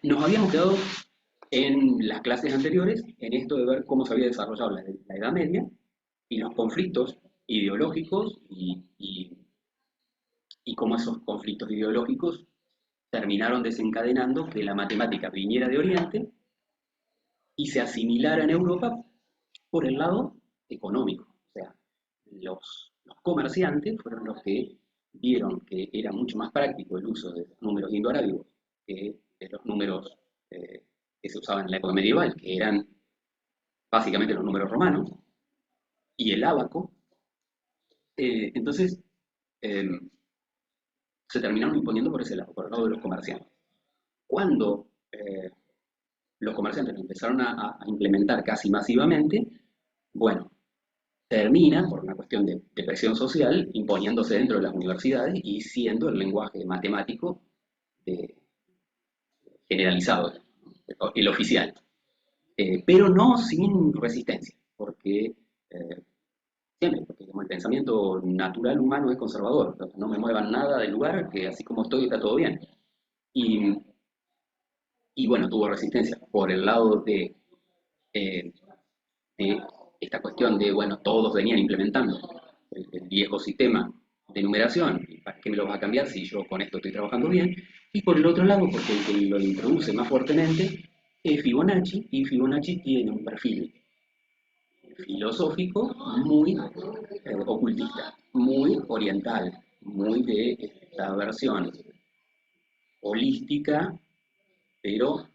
Nos habíamos quedado en las clases anteriores en esto de ver cómo se había desarrollado la Edad Media y los conflictos ideológicos y cómo esos conflictos ideológicos terminaron desencadenando que la matemática viniera de Oriente y se asimilara en Europa por el lado económico. O sea, los comerciantes fueron los que vieron que era mucho más práctico el uso de los números indoarábigos que de los números que se usaban en la época medieval, que eran básicamente los números romanos, y el ábaco. Entonces, eh, se terminaron imponiendo por ese lado, por el lado de los comerciantes. Cuando los comerciantes lo empezaron a implementar casi masivamente, bueno, termina, por una cuestión de presión social, imponiéndose dentro de las universidades y siendo el lenguaje matemático de- generalizado, el oficial. Pero no sin resistencia, porque siempre, porque como el pensamiento natural humano es conservador, no me muevan nada del lugar, que así como estoy está todo bien. Y, y bueno, tuvo resistencia por el lado eh, de esta cuestión de, bueno, todos venían implementando el viejo sistema de numeración, ¿para qué me lo vas a cambiar si yo con esto estoy trabajando bien? Y por el otro lado, porque el que lo introduce más fuertemente es Fibonacci, y Fibonacci tiene un perfil filosófico muy ocultista, muy oriental, muy de esta versión holística, pero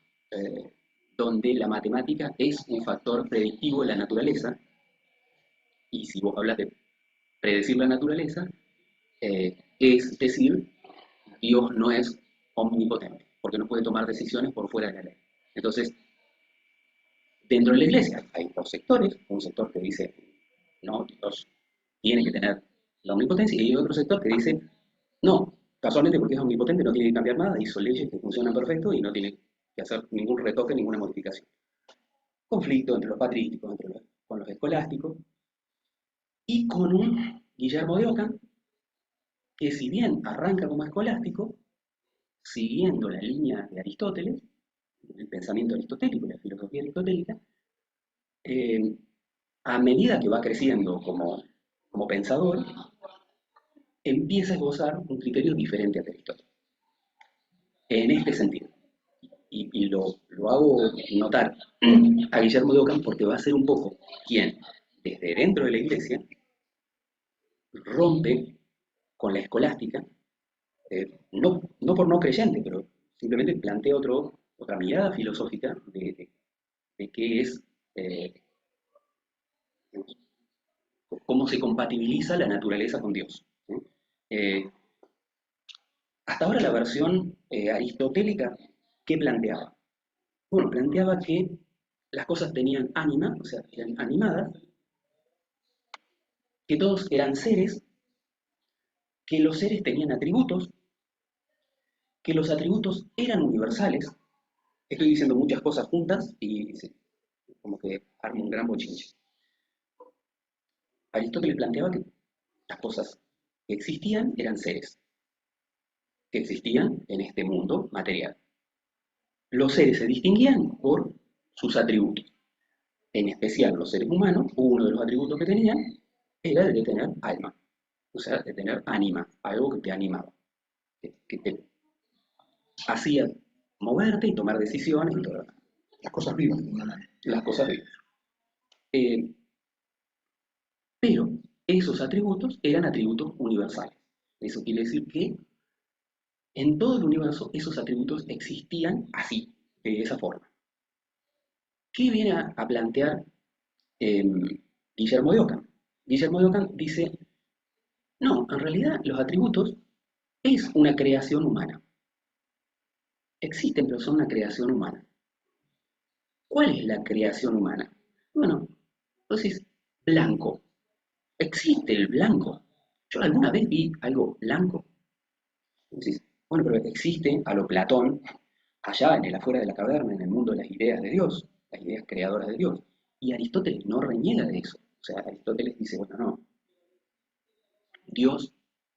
donde la matemática es un factor predictivo de la naturaleza, y si vos hablas de predecir la naturaleza, es decir, Dios no es omnipotente, porque no puede tomar decisiones por fuera de la ley. Entonces, dentro de la iglesia hay dos sectores, un sector que dice, no, Dios tiene que tener la omnipotencia, y hay otro sector que dice, no, casualmente porque es omnipotente no tiene que cambiar nada, hizo leyes que funcionan perfecto y no tiene que hacer ningún retoque, ninguna modificación. Conflicto entre los patrísticos, con los escolásticos, y con un Guillermo de Ockham, que si bien arranca como escolástico, siguiendo la línea de Aristóteles, el pensamiento aristotélico, la filosofía aristotélica, eh, a medida que va creciendo como pensador, empieza a esbozar un criterio diferente a Aristóteles, en este sentido. Y lo hago notar a Guillermo de Ockham porque va a ser un poco quien, desde dentro de la iglesia, rompe con la escolástica, no por no creyente, pero simplemente plantea otra mirada filosófica de qué es, eh, cómo se compatibiliza la naturaleza con Dios. ¿Sí? Eh, Hasta ahora la versión aristotélica, ¿qué planteaba? Bueno, planteaba que las cosas tenían ánima, o sea, eran animadas, que todos eran seres, que los seres tenían atributos, que los atributos eran universales. Estoy diciendo muchas cosas juntas y como que armo un gran bochinche. Aristóteles planteaba que las cosas que existían eran seres, que existían en este mundo material. Los seres se distinguían por sus atributos. En especial los seres humanos, uno de los atributos que tenían era el de tener alma, o sea, de tener ánima, algo que te animaba, que te hacía moverte y tomar decisiones y todo lo demás. Las cosas vivas, de una manera. Las cosas vivas. Eh, pero esos atributos eran atributos universales. Eso quiere decir que en todo el universo esos atributos existían así, de esa forma. ¿Qué viene a plantear eh, Guillermo de Ockham? Guillermo de Ockham dice, no, en realidad los atributos es una creación humana. Existen, pero son una creación humana. ¿Cuál es la creación humana? Bueno, entonces, blanco. ¿Existe el blanco? ¿Yo alguna vez vi algo blanco? Entonces, bueno, pero existe a lo Platón, allá en el afuera de la caverna, en el mundo de las ideas de Dios, las ideas creadoras de Dios. Y Aristóteles no reniega de eso. O sea, Aristóteles dice, bueno, no, Dios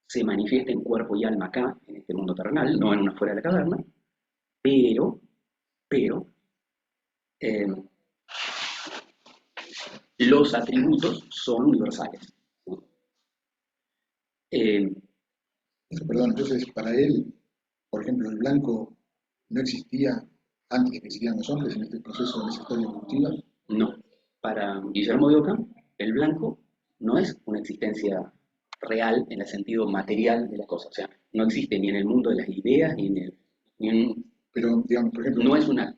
se manifiesta en cuerpo y alma acá, en este mundo terrenal, no en una fuera de la caverna, pero pero eh, los atributos son universales. Eh, Perdón, entonces para él, por ejemplo, el blanco no existía antes de que existieran los hombres en este proceso de esa historia evolutiva. no, para Guillermo de Ockham, el blanco no es una existencia real en el sentido material de la cosa, o sea, no existe ni en el mundo de las ideas, Pero, digamos, por ejemplo, no es una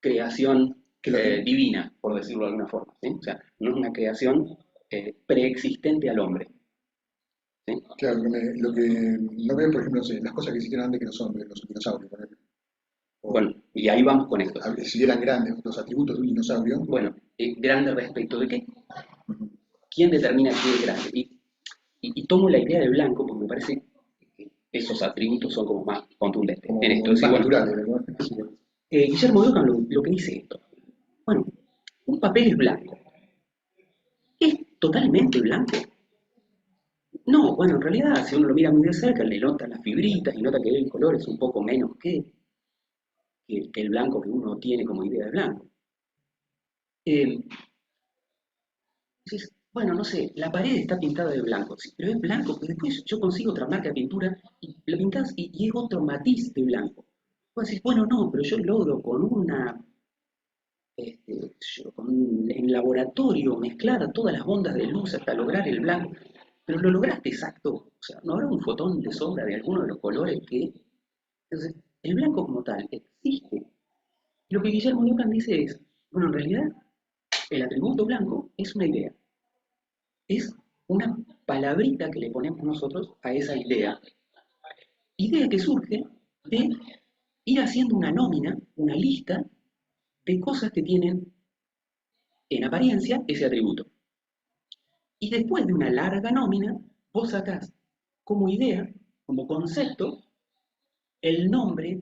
creación que lo que, divina, por decirlo de alguna forma, ¿sí? O sea, no es una creación preexistente al hombre, ¿sí? claro, lo que no veo, por ejemplo, no sé, las cosas que existieron antes que los hombres, los dinosaurios, por ejemplo, o Bueno, y ahí vamos con esto. si eran grandes los atributos de un dinosaurio. Bueno, grande respecto de qué, Ujú. quién determina qué es grande. Y tomo la idea del blanco porque me parece que esos atributos son como más contundentes en esto. Como Es decir, más bueno, naturales, ¿no? Guillermo de Ockham lo que dice esto. Bueno, un papel es blanco. ¿Es totalmente blanco? No, bueno, en realidad, si uno lo mira muy de cerca, le nota las fibritas y nota que el color es un poco menos que el blanco que uno tiene como idea de blanco. Eh, Dices, bueno, no sé, la pared está pintada de blanco, sí, pero es blanco, pero después yo consigo otra marca de pintura y la pintás y es otro matiz de blanco. Vos decís, bueno, no, pero yo logro con en laboratorio mezclar todas las ondas de luz hasta lograr el blanco, pero lo lograste exacto, o sea, no habrá un fotón de sombra de alguno de los colores que... Entonces, el blanco como tal existe. Lo que Guillermo Lucan dice es, bueno, en realidad el atributo blanco es una idea, es una palabrita que le ponemos nosotros a esa idea. Idea que surge de ir haciendo una nómina, una lista de cosas que tienen en apariencia ese atributo. Y después de una larga nómina, vos sacás como idea, como concepto, el nombre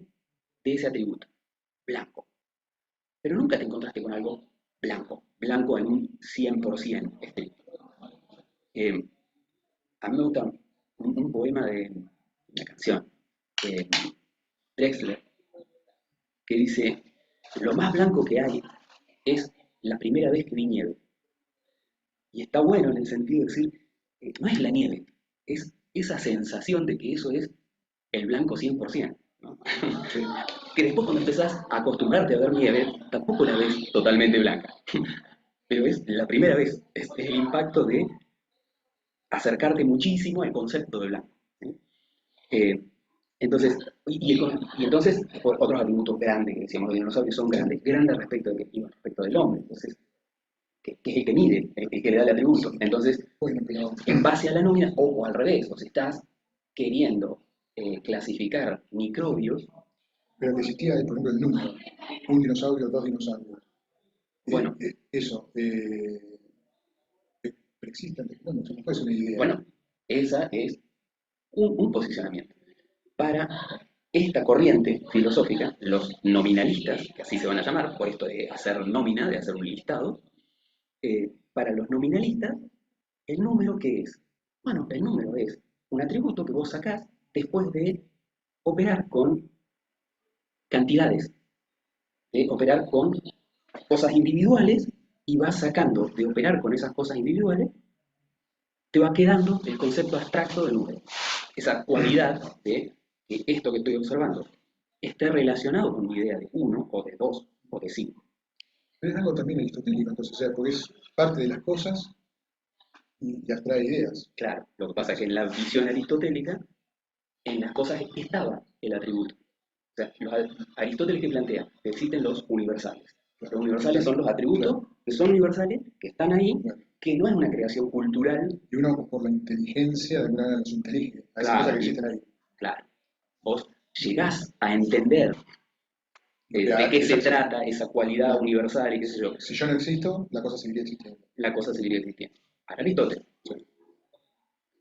de ese atributo, blanco. Pero nunca te encontraste con algo blanco, blanco en un 100% estricto. Eh, a mí me gusta un poema de una canción, de Drexler, que dice, lo más blanco que hay es la primera vez que vi nieve. Y está bueno en el sentido de decir, no es la nieve, es esa sensación de que eso es el blanco 100%, ¿no? Que después cuando empezás a acostumbrarte a ver nieve, tampoco la ves totalmente blanca. Pero es la primera vez, es el impacto de acercarte muchísimo al concepto de blanco, ¿sí? Eh, entonces, entonces, otros atributos grandes que decíamos, los dinosaurios son grandes, grandes respecto del hombre, entonces, que es el que mide, el que le da el atributo. Entonces, Bueno, pero, en base a la nómina, o al revés, o si estás queriendo clasificar microbios, pero que existía, por ejemplo, el número, un dinosaurio, dos dinosaurios. bueno, Eso, preexiste antes, bueno, eso no puede ser una idea. bueno, esa es un posicionamiento. Para esta corriente filosófica, los nominalistas, que así se van a llamar, por esto de hacer nómina, de hacer un listado, para los nominalistas, ¿el número qué es? Bueno, el número es un atributo que vos sacás después de operar con cantidades, de operar con cosas individuales y vas sacando de operar con esas cosas individuales, te va quedando el concepto abstracto del número. Esa cualidad de que esto que estoy observando esté relacionado con mi idea de uno o de dos o de cinco. Pero es algo también aristotélico, entonces, o sea, porque es parte de las cosas y abstrae ideas. Claro, lo que pasa es que en la visión aristotélica, en las cosas estaba el atributo. O sea, Aristóteles que plantea que existen los universales. Los Claro, universales son los atributos claro, que son universales, que están ahí, claro. que no es una creación cultural. Y uno por la inteligencia de alguna manera los intelige a esas cosas Claro, que existen ahí. claro. Vos llegás a entender de qué se Exacto. trata esa cualidad Claro. universal y qué sé yo, Si yo no existo, la cosa seguiría existiendo. la cosa seguiría existiendo. Para Aristóteles.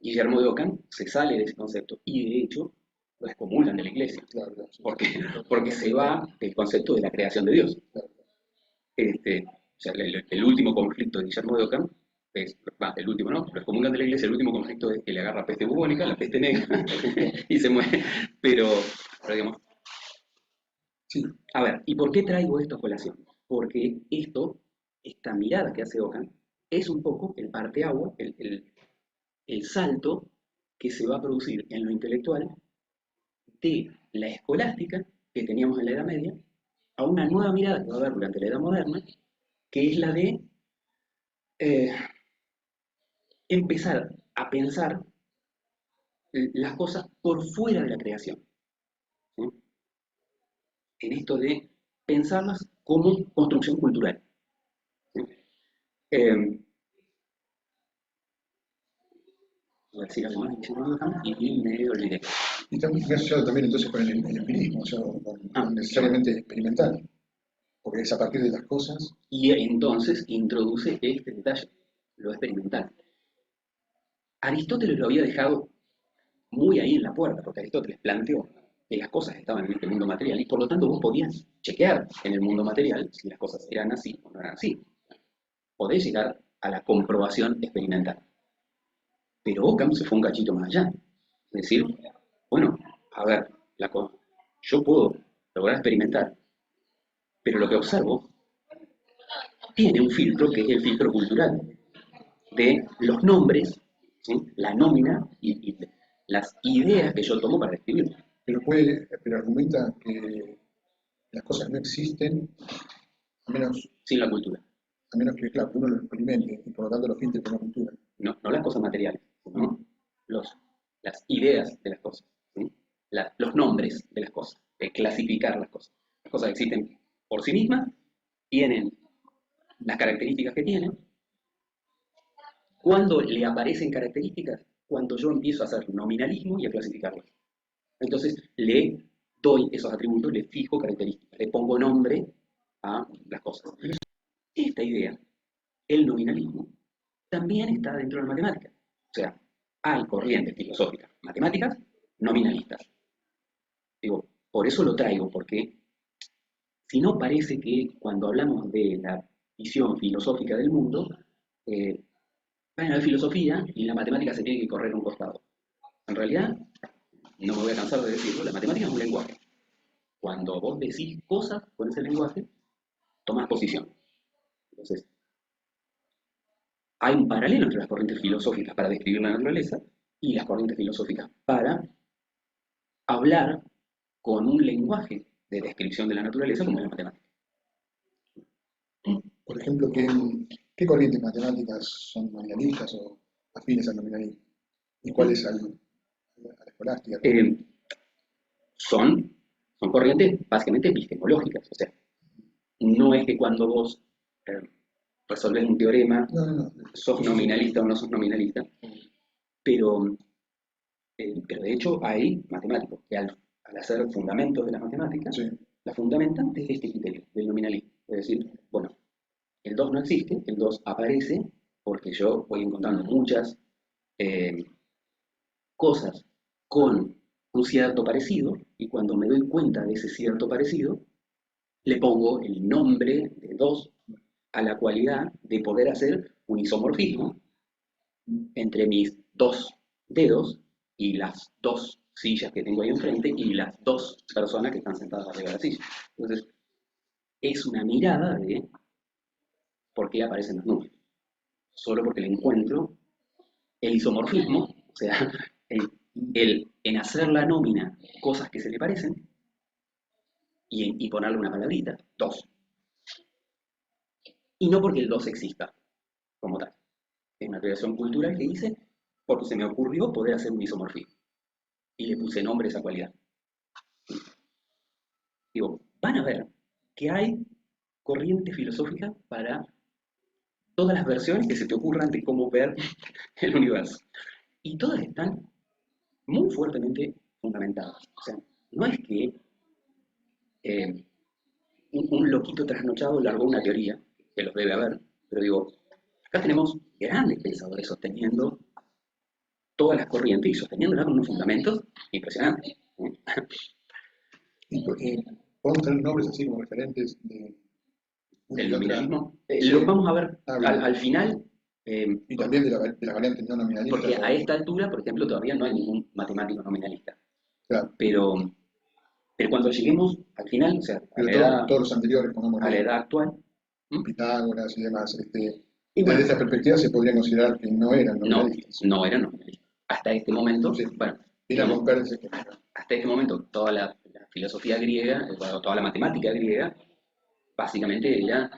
Guillermo de Ockham se sale de ese concepto y de hecho lo excomulgan de la iglesia, Claro, claro, sí, porque, sí. porque se va del concepto de la creación de Dios. Claro. O sea, el último conflicto de Guillermo de Ockham el último no, lo excomunican de la iglesia, el último conflicto es que le agarra peste bubónica, la peste negra, y se muere. Pero digamos, Sí, A ver, ¿y por qué traigo esto a colación? Porque esta mirada que hace Ockham, es un poco el parteaguas, el salto que se va a producir en lo intelectual de la escolástica que teníamos en la Edad Media a una nueva mirada que va a haber durante la Edad Moderna, que es la de eh, empezar a pensar las cosas por fuera de la creación, ¿sí? En esto de pensarlas como construcción cultural, ¿sí? Eh, Voy a decir algo más y me olvidé. Y también me asociado también entonces con el empirismo, o sea, Ah, con necesariamente experimental, porque es a partir de las cosas. y entonces introduce este detalle, lo experimental. Aristóteles lo había dejado muy ahí en la puerta, porque Aristóteles planteó que las cosas estaban en este mundo material y por lo tanto vos podías chequear en el mundo material si las cosas eran así o no eran así. Podés llegar a la comprobación experimental. Pero Occam se fue un cachito más allá. Es decir, bueno, a ver, yo puedo lograr experimentar, pero lo que observo tiene un filtro que es el filtro cultural de los nombres, ¿sí? La nómina y las ideas que yo tomo para describirlo, Pero argumenta que las cosas no existen a menos, sin la cultura. a menos que, claro, uno lo experimente y por lo tanto lo filtre con la cultura. No las cosas materiales, sino los, las ideas de las cosas, ¿sí? Los nombres de las cosas, de clasificar las cosas. Las cosas existen por sí mismas, tienen las características que tienen. Cuando le aparecen características, cuando yo empiezo a hacer nominalismo y a clasificarlas. Entonces le doy esos atributos, le fijo características, le pongo nombre a las cosas. Esta idea, el nominalismo, también está dentro de la matemática. O sea, hay corrientes filosóficas matemáticas nominalistas. Digo, por eso lo traigo, porque si no parece que cuando hablamos de la visión filosófica del mundo, eh, bueno, la filosofía y la matemática se tienen que correr a un costado. En realidad, no me voy a cansar de decirlo, la matemática es un lenguaje. Cuando vos decís cosas con ese lenguaje, tomás posición. Entonces, hay un paralelo entre las corrientes filosóficas para describir la naturaleza y las corrientes filosóficas para hablar con un lenguaje de descripción de la naturaleza como es la matemática. Por ejemplo, ¿qué corrientes matemáticas son nominalistas o afines al nominalismo? ¿Y cuáles a la escolástica también? Eh, son, son corrientes básicamente epistemológicas, o sea, no es que cuando vos eh, resolvés un teorema No, no, no. sos Sí, sí, sí. nominalista o no sos nominalista, pero, pero de hecho hay matemáticos que al hacer fundamentos de las matemáticas, Sí. la fundamentan desde este criterio, del nominalismo. Es decir, bueno, el 2 no existe, el 2 aparece porque yo voy encontrando muchas eh, cosas con un cierto parecido y cuando me doy cuenta de ese cierto parecido, le pongo el nombre de 2 a la cualidad de poder hacer un isomorfismo entre mis 2 dedos y las 2 sillas que tengo ahí enfrente y las 2 personas que están sentadas arriba de la silla. Entonces, es una mirada de por qué aparecen los números. Solo porque le encuentro el isomorfismo, o sea, en hacer la nómina cosas que se le parecen y ponerle una palabrita, 2. Y no porque el 2 exista como tal. Es una creación cultural que hice porque se me ocurrió poder hacer un isomorfismo. Y le puse nombre a esa cualidad. Digo, van a ver que hay corrientes filosóficas para todas las versiones que se te ocurran de cómo ver el universo. Y todas están muy fuertemente fundamentadas. O sea, no es que eh, un loquito trasnochado largó una teoría, que los debe haber, pero digo, acá tenemos grandes pensadores sosteniendo todas las corrientes y sosteniéndolas con unos fundamentos impresionantes, ¿no? Y podemos tener nombres así como referentes de una Del y otra. nominalismo. Sí. Lo vamos a ver Ah, bien. al final, Y también de las variantes no nominalistas porque a o. esta altura, por ejemplo, todavía no hay ningún matemático nominalista. Claro. Pero Pero cuando lleguemos al final, o sea, Pero todos los anteriores, a la pongámosle, edad actual, ¿m? Pitágoras y demás, Y desde bueno, esta perspectiva se podría considerar que no eran no, nominalistas. no eran nominalistas. Hasta este momento, Entonces, bueno, era digamos, romperse que hasta este momento toda la filosofía griega, bueno, toda la matemática griega, básicamente era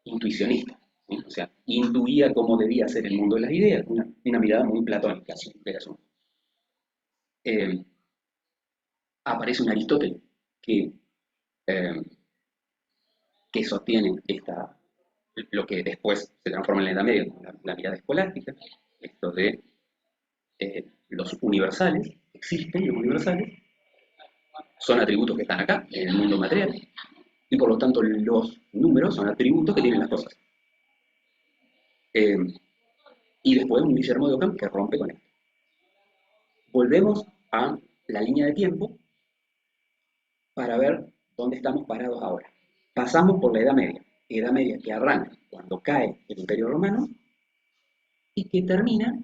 intuicionista, ¿sí? O sea, intuía cómo debía ser el mundo de las ideas, una mirada muy platónica del asunto. Eh, Aparece un Aristóteles que, eh, que sostiene lo que después se transforma en la Edad Media como la mirada escolástica, esto de los universales, existen los universales, son atributos que están acá, en el mundo material, y por lo tanto los números son atributos que tienen las cosas. Eh, y después un Guillermo de Ockham que rompe con esto. Volvemos a la línea de tiempo para ver dónde estamos parados ahora. Pasamos por la Edad Media que arranca cuando cae el Imperio Romano y que termina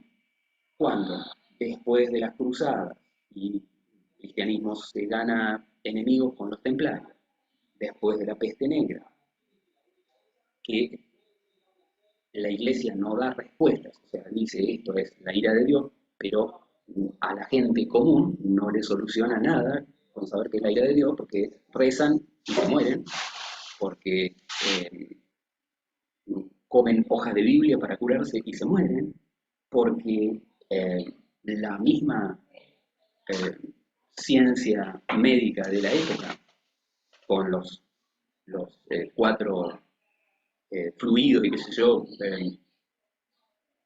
cuando, después de las cruzadas y el cristianismo se gana enemigos con los templarios, después de la peste negra, que la iglesia no da respuestas, o sea, dice esto es la ira de Dios, pero a la gente común no le soluciona nada con saber que es la ira de Dios, porque rezan y se mueren, porque comen hojas de Biblia para curarse y se mueren, porque la misma eh, ciencia médica de la época, con los cuatro fluidos y qué sé yo,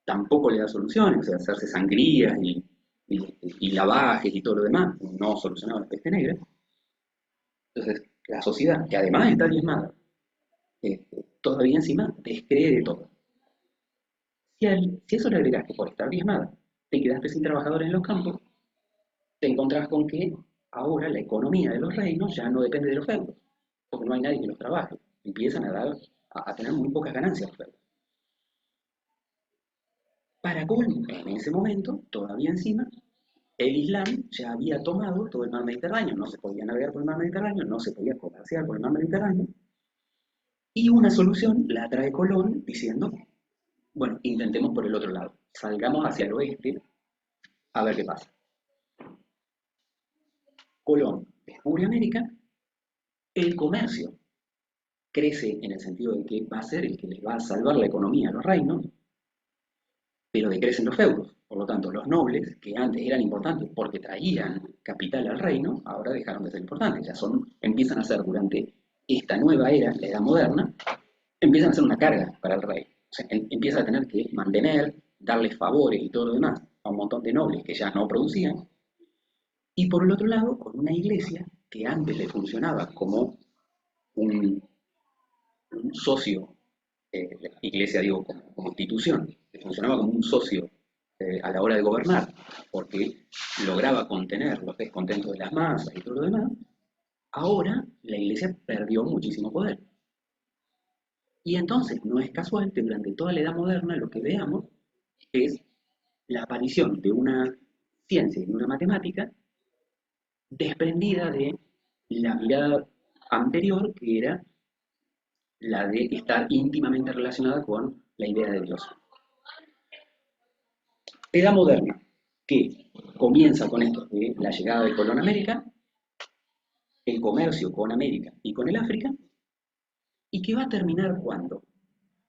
tampoco le da soluciones, o sea, hacerse sangrías y lavajes y todo lo demás, no solucionaba la peste negra. Entonces, la sociedad, que además está diezmada, todavía encima descree de todo. Si eso le agregas que por estar diezmada te quedaste sin trabajadores en los campos, te encontrás con que ahora la economía de los reinos ya no depende de los feudos, porque no hay nadie que los trabaje. Empiezan a tener muy pocas ganancias los feudos. Para colmo, en ese momento, todavía encima, el Islam ya había tomado todo el mar Mediterráneo, no se podía navegar por el mar Mediterráneo, no se podía comerciar por el mar Mediterráneo, y una solución la trae Colón diciendo, bueno, intentemos por el otro lado, salgamos hacia el oeste a ver qué pasa. Colón descubre América, el comercio crece en el sentido de que va a ser el que les va a salvar la economía a los reinos, pero decrecen los feudos. Por lo tanto, los nobles, que antes eran importantes porque traían capital al reino, ahora dejaron de ser importantes. Empiezan a ser durante esta nueva era, la edad moderna, empiezan a ser una carga para el rey. O sea, empieza a tener que mantener, darles favores y todo lo demás a un montón de nobles que ya no producían. Y por el otro lado, con una iglesia que antes le funcionaba como un, un socio, la iglesia digo como institución, que funcionaba como un socio a la hora de gobernar, porque lograba contener los descontentos de las masas y todo lo demás, ahora la iglesia perdió muchísimo poder. Y entonces no es casual que durante toda la edad moderna lo que veamos es la aparición de una ciencia y de una matemática desprendida de la mirada anterior, que era la de estar íntimamente relacionada con la idea de Dios. Edad moderna, que comienza con esto de la llegada de Colón a América, el comercio con América y con el África, y que va a terminar cuando.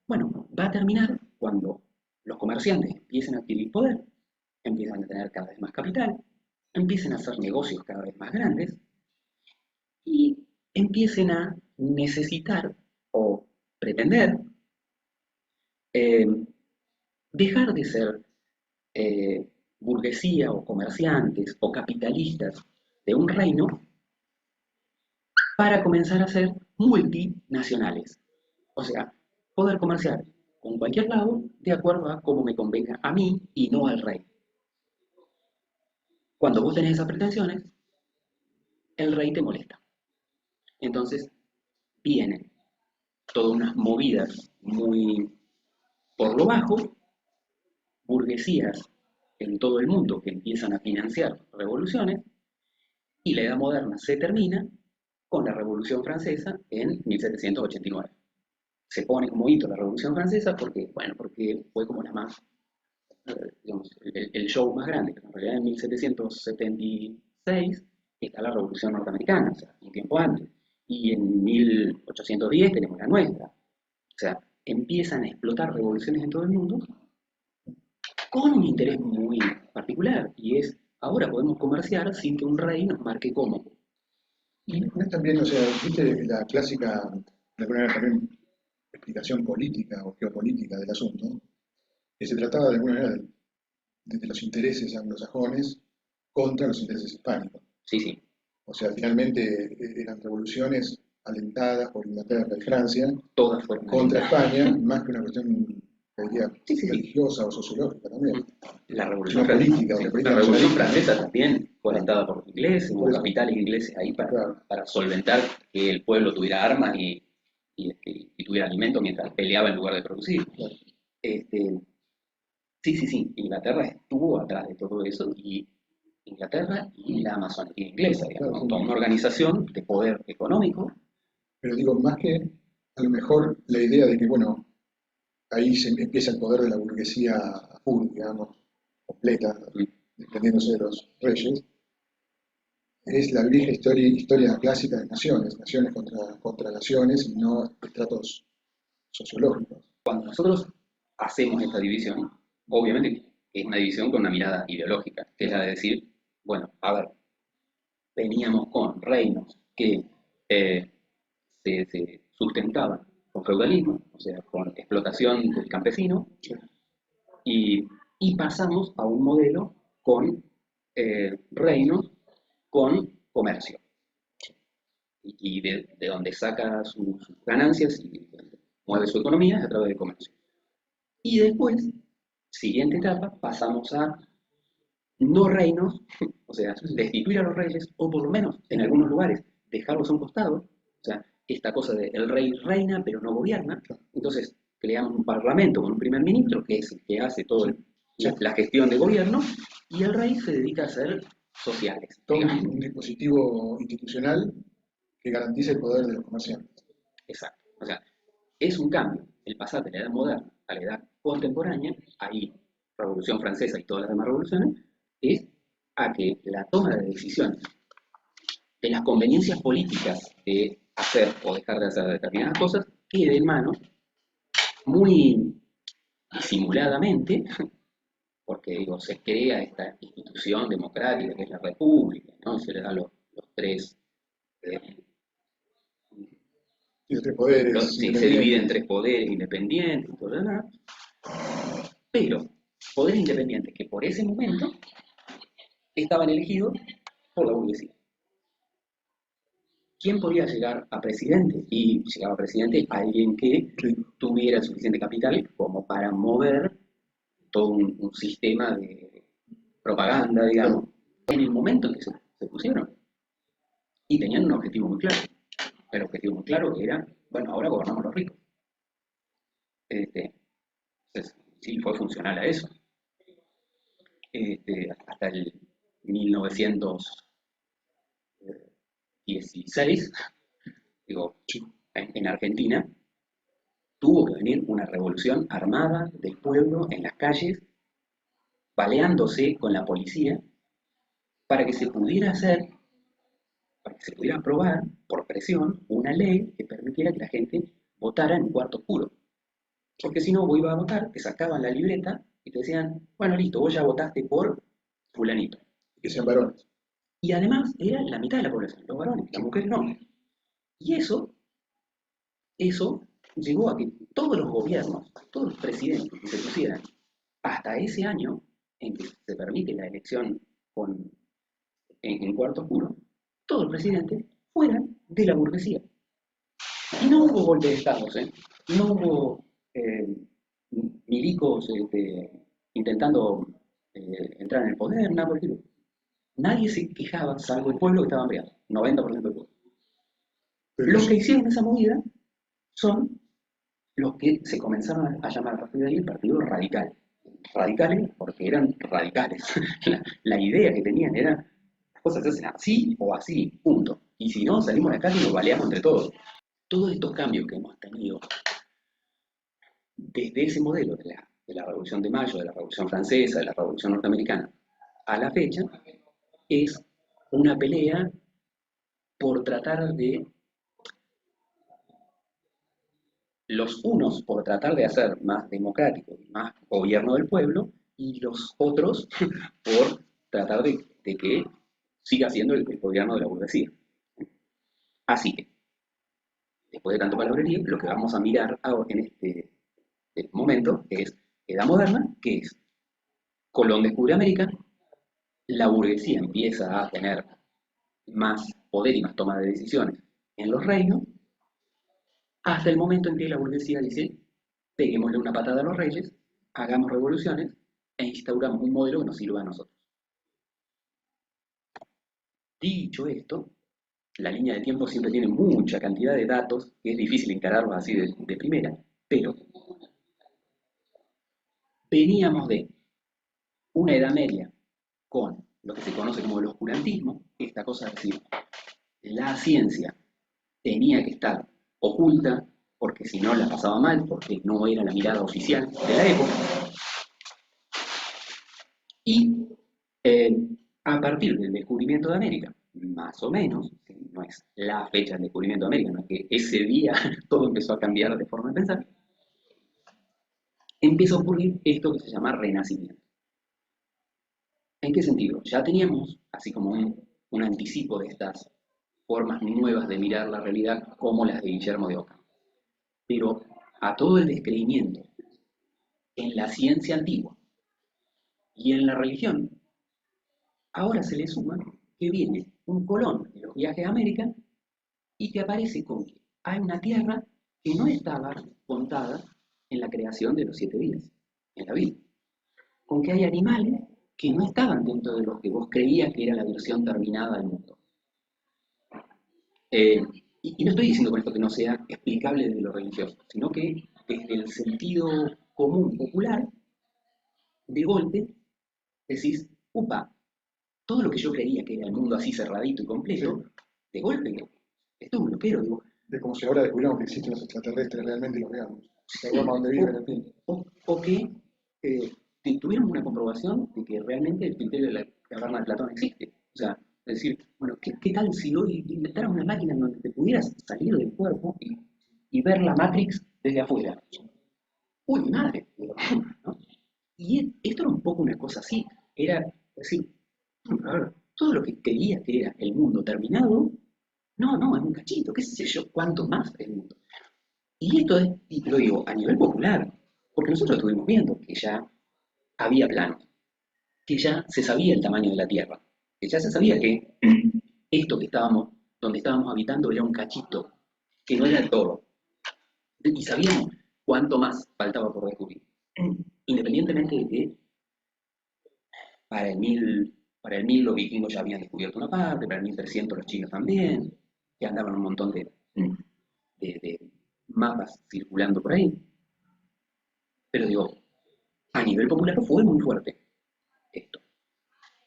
Bueno, va a terminar cuando los comerciantes empiecen a adquirir poder, empiezan a tener cada vez más capital, empiecen a hacer negocios cada vez más grandes y empiecen a necesitar o pretender eh, dejar de ser burguesía o comerciantes o capitalistas de un reino para comenzar a ser multinacionales. O sea, poder comerciar con cualquier lado de acuerdo a cómo me convenga a mí y no al rey. Cuando vos tenés esas pretensiones, el rey te molesta. Entonces vienen todas unas movidas muy por lo bajo, burguesías en todo el mundo que empiezan a financiar revoluciones, Y la Edad Moderna se termina con la Revolución Francesa en 1789. Se pone como hito la Revolución Francesa porque, bueno, porque fue como la más, digamos, el show más grande, pero en realidad en 1776 está la Revolución Norteamericana, o sea, un tiempo antes, y en 1810 tenemos la nuestra. O sea, empiezan a explotar revoluciones en todo el mundo con un interés muy particular, y es, ahora podemos comerciar sin que un rey nos marque cómo. Y no es también, o sea, viste la clásica, de alguna manera también, explicación política o geopolítica del asunto, que se trataba de alguna manera de los intereses anglosajones contra los intereses hispánicos. Sí, sí, O sea, finalmente eran revoluciones alentadas por Inglaterra y Francia todas fueron contra alentadas. España, más que una cuestión, te diría, Sí, sí, sí. religiosa o sociológica también, La Revolución sino Francesa, política, o sí, sea, la política Revolución nacionalista. Francesa también fue Claro, alentada por los ingleses, por hubo eso, capitales ingleses ahí claro. para solventar que el pueblo tuviera armas y tuviera alimento mientras peleaba en lugar de producir. Claro, Este, sí, sí, sí, Inglaterra estuvo atrás de todo eso, y Inglaterra y la Amazonía inglesa, claro, digamos, sí. toda una organización de poder económico. Pero digo, más que a lo mejor la idea de que, bueno, ahí se empieza el poder de la burguesía full, digamos, completa, Mm, desprendiéndose de los reyes, es la vieja historia clásica de naciones, naciones contra naciones y no estratos sociológicos. Cuando nosotros hacemos esta división, obviamente es una división con una mirada ideológica, que es la de decir, bueno, a ver, veníamos con reinos que eh, se sustentaban con feudalismo, o sea, con explotación del campesino, y pasamos a un modelo con reinos con comercio, y de donde saca sus ganancias y mueve su economía es a través del comercio. Y después, siguiente etapa, pasamos a no reinos, o sea, destituir a los reyes, o por lo menos en algunos lugares dejarlos a un costado, o sea, esta cosa de el rey reina pero no gobierna, entonces creamos un parlamento con un primer ministro que es el que hace toda Sí, sí. la gestión de gobierno, y el rey se dedica a hacer sociales, Todo digamos. un dispositivo institucional que garantice el poder de los comerciantes. Exacto. O sea, es un cambio. El pasar de la edad moderna a la edad contemporánea, ahí, Revolución Francesa y todas las demás revoluciones, es a que la toma de decisiones de las conveniencias políticas de hacer o dejar de hacer determinadas cosas quede en manos muy disimuladamente, porque digo, se crea esta institución democrática que es la República, ¿no? Se le da los tres, eh, Tiene tres poderes sí, se divide en independientes. tres poderes independientes y todo lo demás, pero poderes independientes que por ese momento estaban elegidos por la burguesía. ¿Quién podía llegar a presidente? Y llegaba a presidente alguien que Sí, tuviera el suficiente capital como para mover todo un sistema de propaganda, claro. digamos, en el momento en que se pusieron. Y tenían un objetivo muy claro. El objetivo muy claro era, bueno, ahora gobernamos los ricos. Este, entonces, sí, fue funcional a eso. Hasta el 1916, digo, Sí. en Argentina, tuvo que venir una revolución armada del pueblo en las calles, peleándose con la policía, para que se pudiera hacer, para que se pudiera aprobar por presión una ley que permitiera que la gente votara en un cuarto oscuro. Porque si no, vos ibas a votar, te sacaban la libreta y te decían, bueno, listo, vos ya votaste por fulanito. Que sean varones. Y además era la mitad de la población, los varones, las mujeres no. Y eso llevó a que todos los gobiernos, todos los presidentes que se pusieran hasta ese año en que se permite la elección en cuarto oscuro, todos los presidentes fueran de la burguesía. Y no hubo golpe de estados, ¿eh? No hubo eh, milicos intentando entrar en el poder, nada por el estilo. Nadie se quejaba, salvo el pueblo que estaba hambriado, 90% del pueblo. Pero Los eso, que hicieron esa movida son los que se comenzaron a llamar a partir de ahí el Partido Radical. Radicales porque eran radicales. La idea que tenían era cosas se hacen así o así, punto. Y si no, salimos a la calle y nos baleamos entre todos. Todos estos cambios que hemos tenido desde ese modelo de la Revolución de Mayo, de la Revolución Francesa, de la Revolución Norteamericana, a la fecha, es una pelea por tratar de, los unos por tratar de hacer más democrático y más gobierno del pueblo, y los otros por tratar de que siga siendo el gobierno de la burguesía. Así que, después de tanto palabrería, lo que vamos a mirar ahora en este momento es Edad Moderna, que es Colón descubre América, la burguesía empieza a tener más poder y más toma de decisiones en los reinos, hasta el momento en que la burguesía dice, peguémosle una patada a los reyes, hagamos revoluciones e instauramos un modelo que nos sirva a nosotros. Dicho esto, la línea de tiempo siempre tiene mucha cantidad de datos, que es difícil encararlos así de primera, pero veníamos de una Edad Media con lo que se conoce como el oscurantismo, esta cosa de decir, la ciencia tenía que estar oculta, porque si no la pasaba mal, porque no era la mirada oficial de la época, y eh, a partir del descubrimiento de América, más o menos, no es la fecha del descubrimiento de América, no es que ese día todo empezó a cambiar de forma de pensar, empieza a ocurrir esto que se llama renacimiento. ¿En qué sentido? Ya teníamos, así como un anticipo de estas formas nuevas de mirar la realidad como las de Guillermo de Ockham. Pero a todo el descreimiento en la ciencia antigua y en la religión, ahora se le suma que viene un Colón de los viajes a América y te aparece con que hay una tierra que no estaba contada en la creación de los 7 días, en la Biblia. Con que hay animales que no estaban dentro de los que vos creías que era la versión terminada del mundo. Eh, y no estoy diciendo con esto que no sea explicable desde lo religioso, sino que desde el sentido común, popular, de golpe decís, upa, todo lo que yo creía que era el mundo así cerradito y Sí, completo, de golpe, esto es un bloqueo, digo, es como si ahora descubriéramos que existen los extraterrestres realmente y los veamos. Sabemos sí, dónde viven, en fin. o que tuviéramos una comprobación de que realmente el criterio de la caverna de Platón existe. O sea, es decir, bueno, ¿qué tal si hoy inventaras una máquina en donde te pudieras salir del cuerpo y ver la Matrix desde afuera? Uy, madre, digo, ¿no? Y esto era un poco una cosa así, era decir, a ver, todo lo que creía que era el mundo terminado, no, no, es un cachito, qué sé yo, cuánto más es el mundo. Y esto es, y lo digo, a nivel popular, porque nosotros estuvimos viendo que ya había planos, que ya se sabía el tamaño de la Tierra, que ya se sabía que esto que estábamos, donde estábamos habitando era un cachito, que no era el todo, y sabíamos cuánto más faltaba por descubrir. Independientemente de que para el 1000 los vikingos ya habían descubierto una parte, para el 1300 los chinos también, que andaban un montón de mapas circulando por ahí. Pero digo, a nivel popular fue muy fuerte esto.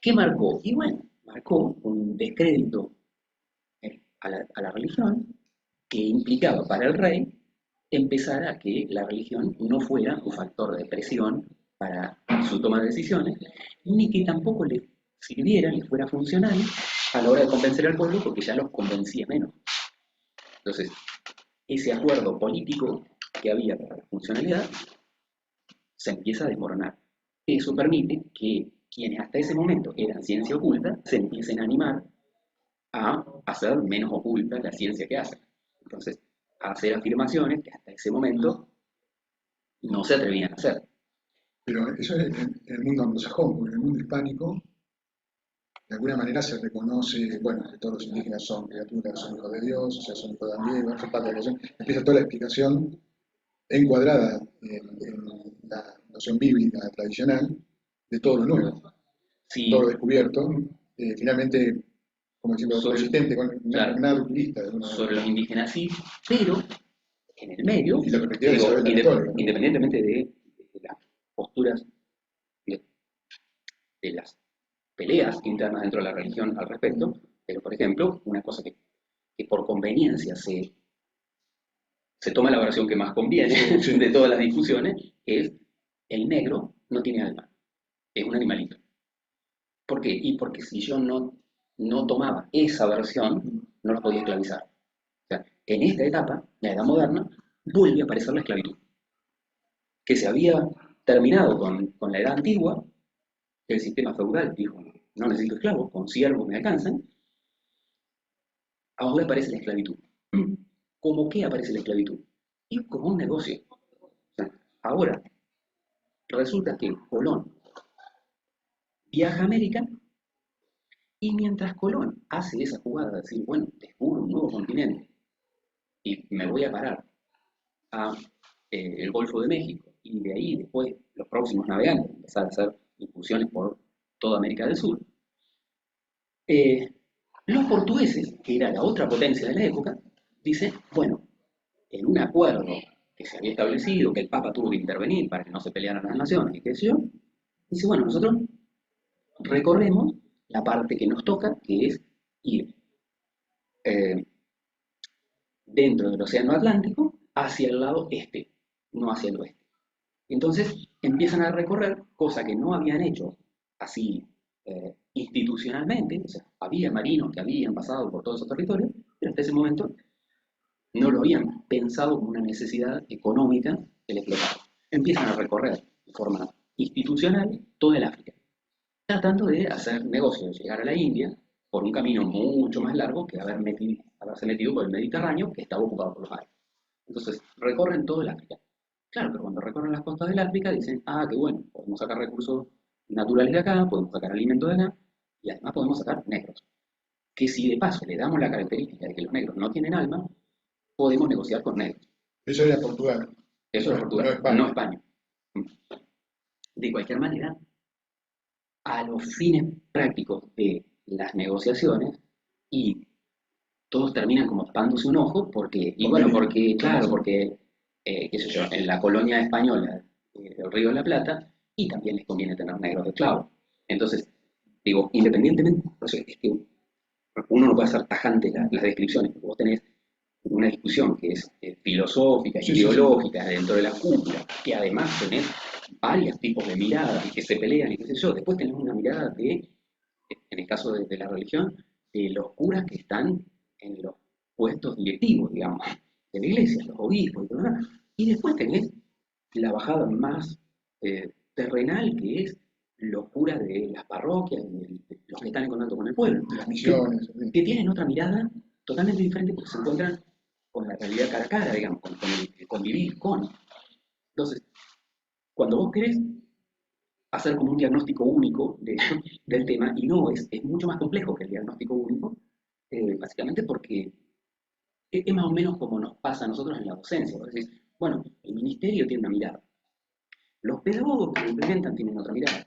¿Qué marcó? Y bueno, marcó un descrédito a la religión que implicaba para el rey empezar a que la religión no fuera un factor de presión para su toma de decisiones, ni que tampoco le sirviera, le fuera funcional a la hora de convencer al pueblo, porque ya los convencía menos. Entonces, ese acuerdo político que había para la funcionalidad se empieza a desmoronar. Eso permite que quienes hasta ese momento eran ciencia oculta se empiecen a animar a hacer menos oculta la ciencia que hacen. Entonces, a hacer afirmaciones que hasta ese momento no se atrevían a hacer. Pero eso es en el mundo anglosajón, porque en el mundo hispánico, de alguna manera se reconoce, bueno, que todos los indígenas son criaturas, son hijos de Dios, o sea, son hijos de Diego, son parte de la creación. Empieza toda la explicación encuadrada en la noción bíblica tradicional de todo lo nuevo, todo lo Sí, descubierto, finalmente, como siempre, sobre, consistente con claro, nada rupturista de alguna manera. sobre los indígenas sí, pero en el medio, Y la perspectiva de digo, Isabel la Católica, ¿no? independientemente de las posturas de, de las peleas internas dentro de la religión al respecto, pero por ejemplo, una cosa que por conveniencia se toma la versión que más conviene Sí. de todas las discusiones, es el negro no tiene alma, es un animalito. ¿Por qué? Y porque si yo no tomaba esa versión, no lo podía esclavizar. O sea, en esta etapa, la edad moderna, vuelve a aparecer la esclavitud, que se había terminado con la edad antigua, el sistema feudal dijo, no necesito esclavos, con siervos me alcanzan, ahora aparece la esclavitud. ¿Cómo qué aparece la esclavitud? Y como un negocio. O sea, ahora resulta que Colón viaja a América y mientras Colón hace esa jugada de decir, bueno, descubro un nuevo continente y me voy a parar a el Golfo de México y de ahí después los próximos navegantes empezar a hacer incursiones por toda América del Sur, eh, los portugueses, que era la otra potencia de la época, dicen, bueno, en un acuerdo que se había establecido, que el Papa tuvo que intervenir para que no se pelearan las naciones y qué sé yo, dice, bueno, nosotros recorremos la parte que nos toca, que es ir eh, dentro del Océano Atlántico hacia el lado este, no hacia el oeste. Entonces empiezan a recorrer, cosa que no habían hecho así institucionalmente, o sea, había marinos que habían pasado por todos esos territorios, pero hasta ese momento no lo habían pensado como una necesidad económica el explotar. Empiezan a recorrer de forma institucional toda el África, tratando de hacer negocios, llegar a la India por un camino mucho más largo que haberse metido por el Mediterráneo, que estaba ocupado por los árabes. Entonces, recorren todo el África. Claro, pero cuando recorren las costas del África dicen, ah, qué bueno, podemos sacar recursos naturales de acá, podemos sacar alimentos de acá, y además podemos sacar negros. Que si de paso le damos la característica de que los negros no tienen alma, podemos negociar con negros. Eso era Portugal, Eso es no Portugal, no España. España. De cualquier manera, a los fines prácticos de las negociaciones, y todos terminan como tapándose un ojo, porque, y bueno, porque, claro, porque, qué sé yo, en la colonia española del Río de la Plata, y también les conviene tener negros de esclavos. Entonces, digo, independientemente, por eso es que uno no puede hacer tajante las descripciones, porque vos tenés una discusión que es filosófica, Sí, sí, sí. ideológica, dentro de la cúpula, que además tenés varios tipos de miradas y que se pelean y qué sé yo. Después tenés una mirada en el caso de la religión, de los curas que están en los puestos directivos, digamos, de la iglesia, los obispos y todo lo demás. Y después tenés la bajada más terrenal, que es los curas de las parroquias, los que están en contacto con el pueblo, De las que, misiones. Sí. que tienen otra mirada totalmente diferente porque se encuentran con la realidad cara a cara, digamos, con el convivir con. Entonces, cuando vos querés hacer como un diagnóstico único del tema, y no, es mucho más complejo que el diagnóstico único, básicamente porque es más o menos como nos pasa a nosotros en la docencia. Vos decís, bueno, el ministerio tiene una mirada, los pedagogos que lo implementan tienen otra mirada,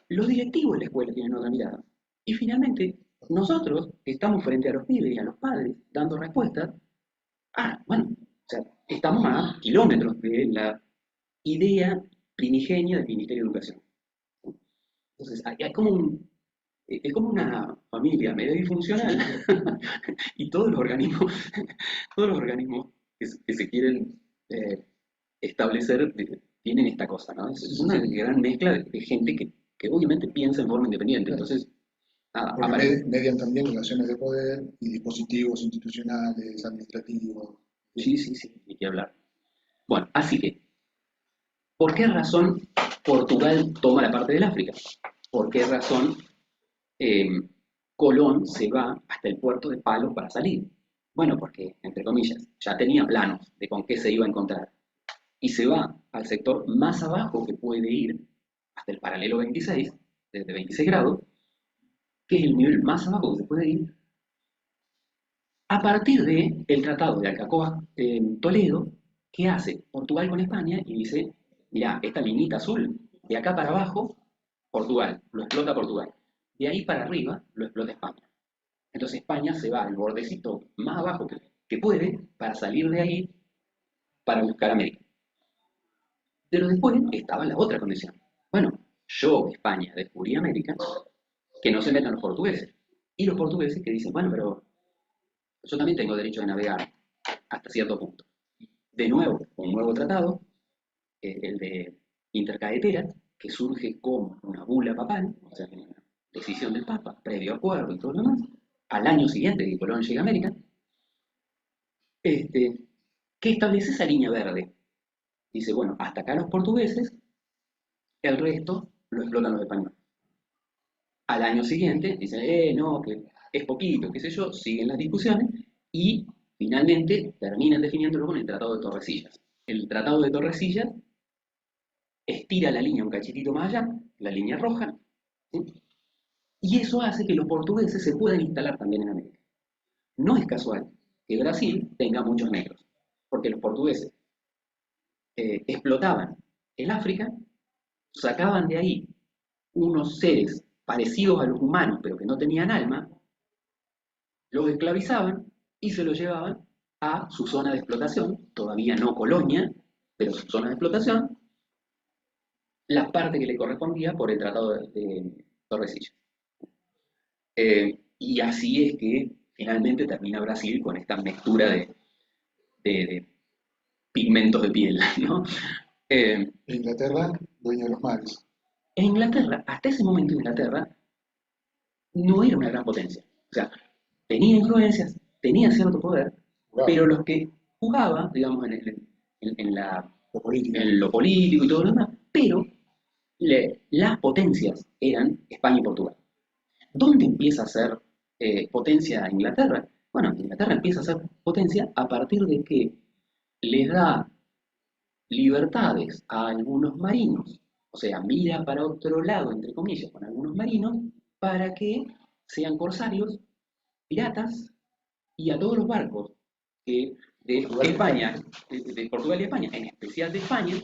los directivos de la escuela tienen otra mirada, y finalmente nosotros que estamos frente a los pibes y a los padres dando respuestas, bueno, o sea, estamos a kilómetros de la idea primigenia del Ministerio de Educación. Entonces, es como una familia medio disfuncional y todos los organismos, todos los organismos que se quieren establecer tienen esta cosa, ¿no? Es una gran mezcla de gente que obviamente piensa en forma independiente. Claro. Entonces, nada, Porque aparece. median también relaciones de poder y dispositivos institucionales, administrativos. Sí, sí, sí, ni que hablar. Bueno, así que, ¿por qué razón Portugal toma la parte del África? ¿Por qué razón eh, Colón se va hasta el puerto de Palos para salir? Bueno, porque, entre comillas, ya tenía planos de con qué se iba a encontrar. Y se va al sector más abajo que puede ir, hasta el paralelo 26, desde 26 grados, que es el nivel más abajo que se puede ir, a partir del Tratado de Alcacoa en Toledo, que hace Portugal con España y dice, mirá, esta linita azul, de acá para abajo, Portugal, lo explota Portugal. De ahí para arriba, lo explota España. Entonces España se va al bordecito más abajo que puede para salir de ahí para buscar América. Pero después estaba la otra condición. Bueno, yo, España, descubrí América, que no se metan los portugueses. Y los portugueses que dicen, bueno, pero yo también tengo derecho de navegar hasta cierto punto. De nuevo, un nuevo tratado, el de Intercaetera, que surge como una bula papal, o sea, una decisión del Papa, previo acuerdo y todo lo demás, al año siguiente que Colón llega a América, este, que establece esa línea verde. Dice, bueno, hasta acá los portugueses, el resto lo explotan los españoles. Al año siguiente dicen, no, que es poquito, qué sé yo, siguen las discusiones y finalmente terminan definiéndolo con el Tratado de Tordesillas. El Tratado de Tordesillas estira la línea un cachitito más allá, la línea roja, ¿sí? Y eso hace que los portugueses se puedan instalar también en América. No es casual que Brasil tenga muchos negros, porque los portugueses explotaban el África, sacaban de ahí unos seres parecidos a los humanos, pero que no tenían alma, los esclavizaban y se los llevaban a su zona de explotación, todavía no colonia, pero su zona de explotación, la parte que le correspondía por el Tratado de Tordesillas. Y así es que finalmente termina Brasil con esta mezcla de pigmentos de piel, ¿no? E Inglaterra, dueño de los mares. En Inglaterra, hasta ese momento Inglaterra no era una gran potencia. O sea, tenía influencias, tenía cierto poder, Jugaba, pero los que jugaban, digamos, en la, lo político. en lo político y todo lo demás, pero las potencias eran España y Portugal. ¿Dónde empieza a ser potencia Inglaterra? Bueno, Inglaterra empieza a ser potencia a partir de que les da libertades a algunos marinos, o sea, mira para otro lado, entre comillas, con algunos marinos, para que sean corsarios, piratas, y a todos los barcos que de Portugal y España, España. de Portugal y España, en especial de España,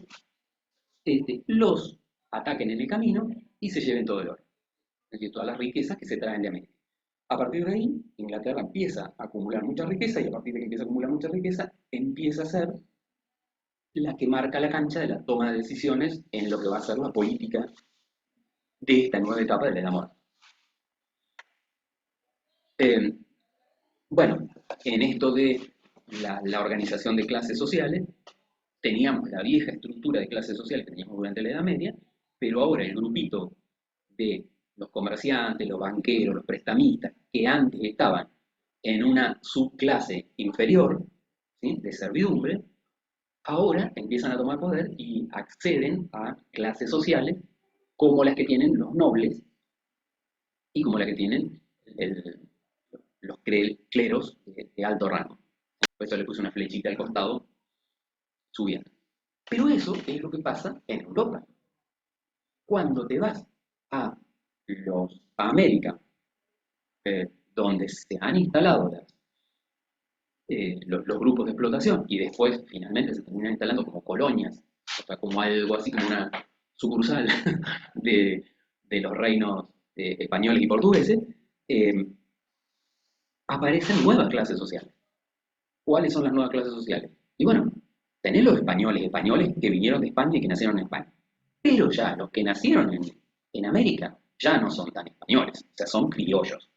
los ataquen en el camino y se lleven todo el oro, es decir, todas las riquezas que se traen de América. A partir de ahí, Inglaterra empieza a acumular mucha riqueza y a partir de que empieza a acumular mucha riqueza, empieza a ser la que marca la cancha de la toma de decisiones en lo que va a ser la política de esta nueva etapa de la Edad Moderna. Eh, bueno, en esto de la organización de clases sociales, teníamos la vieja estructura de clases sociales que teníamos durante la Edad Media, pero ahora el grupito de los comerciantes, los banqueros, los prestamistas, que antes estaban en una subclase inferior, ¿sí?, de servidumbre, ahora empiezan a tomar poder y acceden a clases sociales como las que tienen los nobles y como las que tienen el- los cleros de alto rango. Por eso le puse una flechita al costado subiendo. Pero eso es lo que pasa en Europa. Cuando te vas a, a América, donde se han instalado los grupos de explotación y después finalmente se terminan instalando como colonias, o sea, como algo así como una sucursal de, de los reinos españoles y portugueses, eh, aparecen nuevas clases sociales. ¿Cuáles son las nuevas clases sociales? Y bueno, tenés los españoles, españoles que vinieron de España y que nacieron en España. Pero ya los que nacieron en América ya no son tan españoles, o sea, son criollos.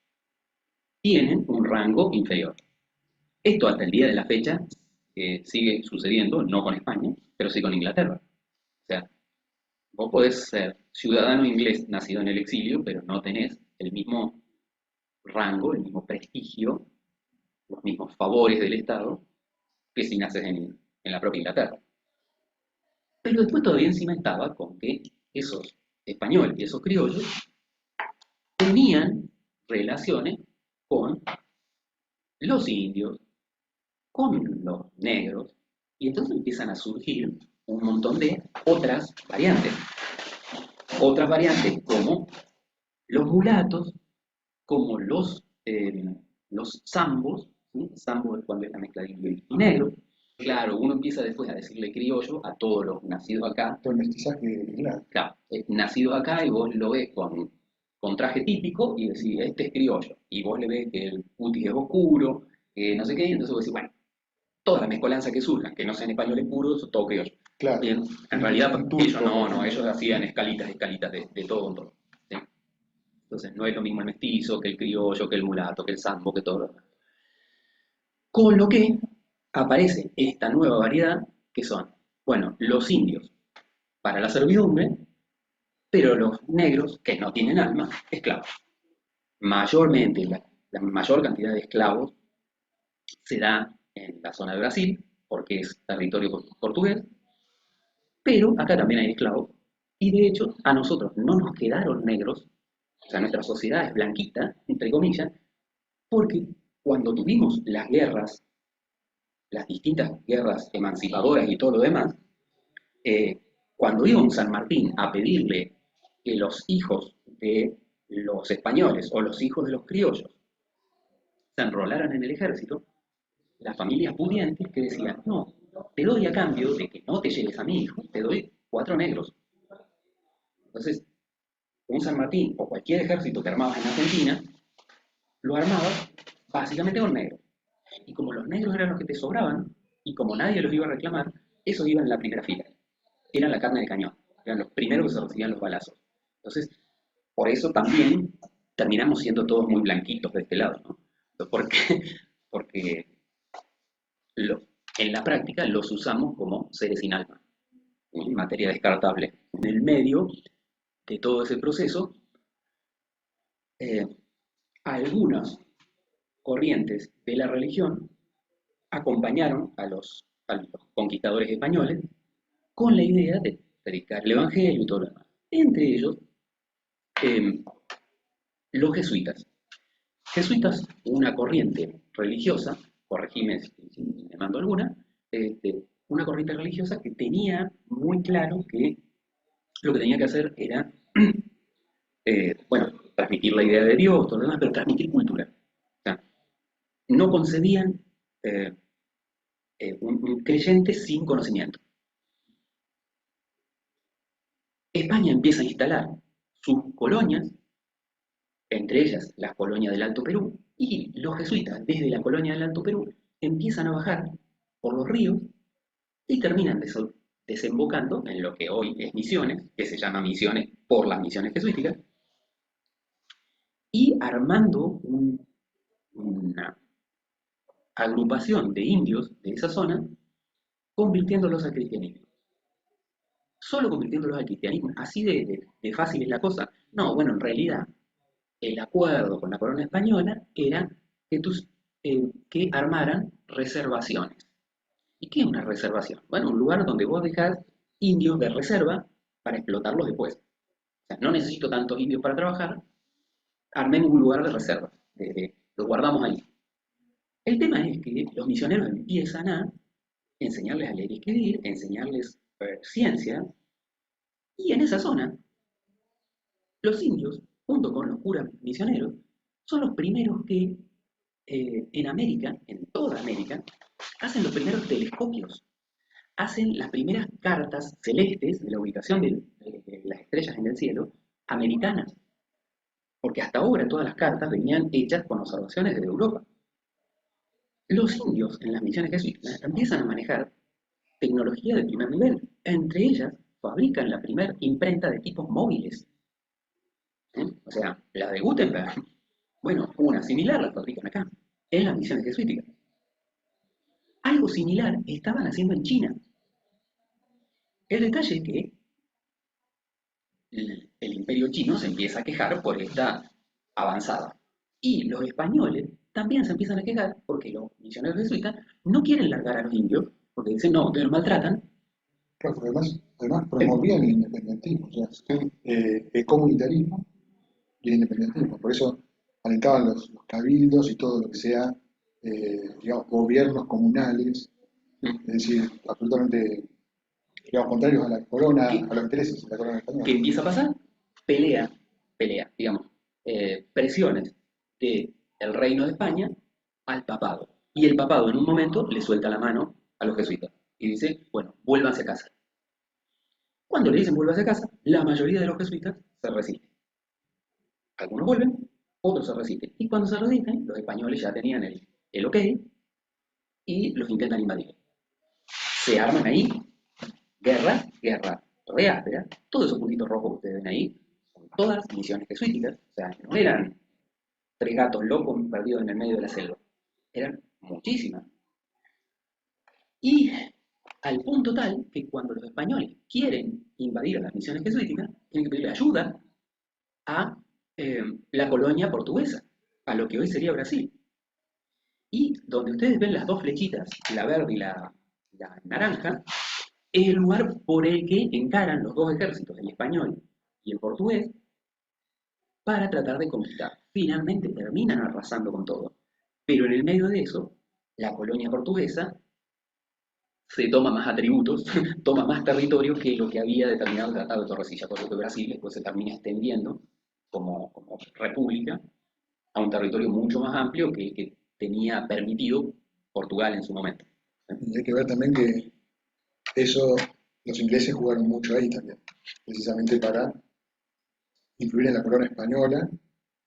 Tienen un rango inferior. Esto hasta el día de la fecha sigue sucediendo, no con España, pero sí con Inglaterra. O sea, vos podés ser ciudadano inglés nacido en el exilio, pero no tenés el mismo rango, el mismo prestigio, los mismos favores del Estado que si naces en la propia Inglaterra. Pero después todavía encima estaba con que esos españoles y esos criollos tenían relaciones con los indios, con los negros, y entonces empiezan a surgir un montón de otras variantes como los mulatos, como los zambos, ¿sí? Zambo es cuando es la mezcla de indio y negro. Claro, uno empieza después a decirle criollo a todos los nacidos acá. Todo el mestizaje, claro. Claro, nacidos acá y vos lo ves con traje típico y decís, este es criollo. Y vos le ves que el cutis es oscuro, que no sé qué, y entonces vos decís, bueno, toda la mezcolanza que surjan, que no sean españoles puros, todo criollo. Claro. Bien, en realidad Un ellos turco. no, ellos hacían escalitas, escalitas de todo con todo. ¿Sí? Entonces no es lo mismo el mestizo que el criollo, que el mulato, que el sambo, que todo lo demás. Con lo que aparece esta nueva variedad que son, bueno, los indios para la servidumbre, pero los negros que no tienen alma, esclavos. Mayormente, la mayor cantidad de esclavos se da en la zona de Brasil, porque es territorio portugués, pero acá también hay esclavos. Y de hecho, a nosotros no nos quedaron negros, o sea, nuestra sociedad es blanquita, entre comillas, porque cuando tuvimos las guerras, las distintas guerras emancipadoras y todo lo demás, eh, cuando iba un San Martín a pedirle que los hijos de los españoles o los hijos de los criollos se enrolaran en el ejército, las familias pudientes que decían, no, te doy a cambio de que no te lleves a mi hijo, te doy 4 negros. Entonces, un San Martín o cualquier ejército que armabas en Argentina, lo armabas básicamente con negros. Y como los negros eran los que te sobraban, y como nadie los iba a reclamar, esos iban en la primera fila. Eran la carne de cañón, eran los primeros que se recibían los balazos. Entonces, por eso también terminamos siendo todos muy blanquitos de este lado, ¿no? ¿Por qué? Porque lo- en la práctica los usamos como seres sin alma, en materia descartable. En el medio de todo ese proceso, eh, algunas corrientes de la religión acompañaron a los conquistadores españoles con la idea de predicar el Evangelio y todo lo demás. Entre ellos, eh, los jesuitas. Jesuitas, una corriente religiosa, corregime si me mando alguna, una corriente religiosa que tenía muy claro que lo que tenía que hacer era, bueno, transmitir la idea de Dios, todo lo demás, pero transmitir cultura. O sea, no concebían eh, un creyente sin conocimiento. España empieza a instalar sus colonias, entre ellas las colonias del Alto Perú, y los jesuitas desde la colonia del Alto Perú empiezan a bajar por los ríos y terminan desembocando en lo que hoy es Misiones, que se llama Misiones por las misiones jesuíticas, y armando una agrupación de indios de esa zona, convirtiéndolos al cristianismo. Solo convirtiéndolos al cristianismo. Así de fácil es la cosa. No, bueno, en realidad el acuerdo con la corona española era que armaran reservaciones. ¿Y qué es una reservación? Bueno, un lugar donde vos dejás indios de reserva para explotarlos después. O sea, no necesito tantos indios para trabajar, armemos un lugar de reserva, los guardamos ahí. El tema es que los misioneros empiezan a enseñarles a leer y escribir, enseñarles ciencia, y en esa zona, los indios, junto con los curas misioneros, son los primeros que en América, en toda América, hacen los primeros telescopios, hacen las primeras cartas celestes de la ubicación de las estrellas en el cielo, americanas, porque hasta ahora todas las cartas venían hechas con observaciones desde Europa. Los indios en las misiones jesuitas empiezan a manejar tecnología de primer nivel. Entre ellas, fabrican la primera imprenta de tipos móviles. O sea, la de Gutenberg. Bueno, una similar la fabrican acá, en las misiones jesuíticas. Algo similar estaban haciendo en China. El detalle es que el imperio chino se empieza a quejar por esta avanzada. Y los españoles también se empiezan a quejar porque los misioneros jesuitas no quieren largar a los indios, porque dicen, no, que los maltratan. Claro, porque además promovían el independentismo, o sea, el comunitarismo y el independentismo. Por eso alentaban los cabildos y todo lo que sea, digamos, gobiernos comunales, es decir, absolutamente, digamos, contrarios a la corona, ¿Qué, a los intereses de la corona qué española. empieza a pasar? Pelea, pelea, digamos, presiones del reino de España al papado. Y el papado en un momento le suelta la mano a los jesuitas y dice, bueno, vuélvanse a casa. Cuando le dicen vuélvanse a casa, la mayoría de los jesuitas se resisten. Algunos vuelven, otros se resisten. Y cuando se resisten, los españoles ya tenían el ok y los intentan invadir. Se arman ahí guerra re áspera. Todos esos puntitos rojos que ustedes ven ahí son todas misiones jesuíticas, o sea, no eran tres gatos locos perdidos en el medio de la selva, eran muchísimas. Y al punto tal que cuando los españoles quieren invadir a las misiones jesuíticas, tienen que pedirle ayuda a la colonia portuguesa, a lo que hoy sería Brasil. Y donde ustedes ven las dos flechitas, la verde y la naranja, es el lugar por el que encaran los dos ejércitos, el español y el portugués, para tratar de conquistar. Finalmente terminan arrasando con todo. Pero en el medio de eso, la colonia portuguesa se toma más atributos, toma más territorio que lo que había determinado el Tratado de Tordesillas, por lo que Brasil después se termina extendiendo como república a un territorio mucho más amplio que tenía permitido Portugal en su momento. Y hay que ver también que eso, los ingleses jugaron mucho ahí también, precisamente para influir en la corona española,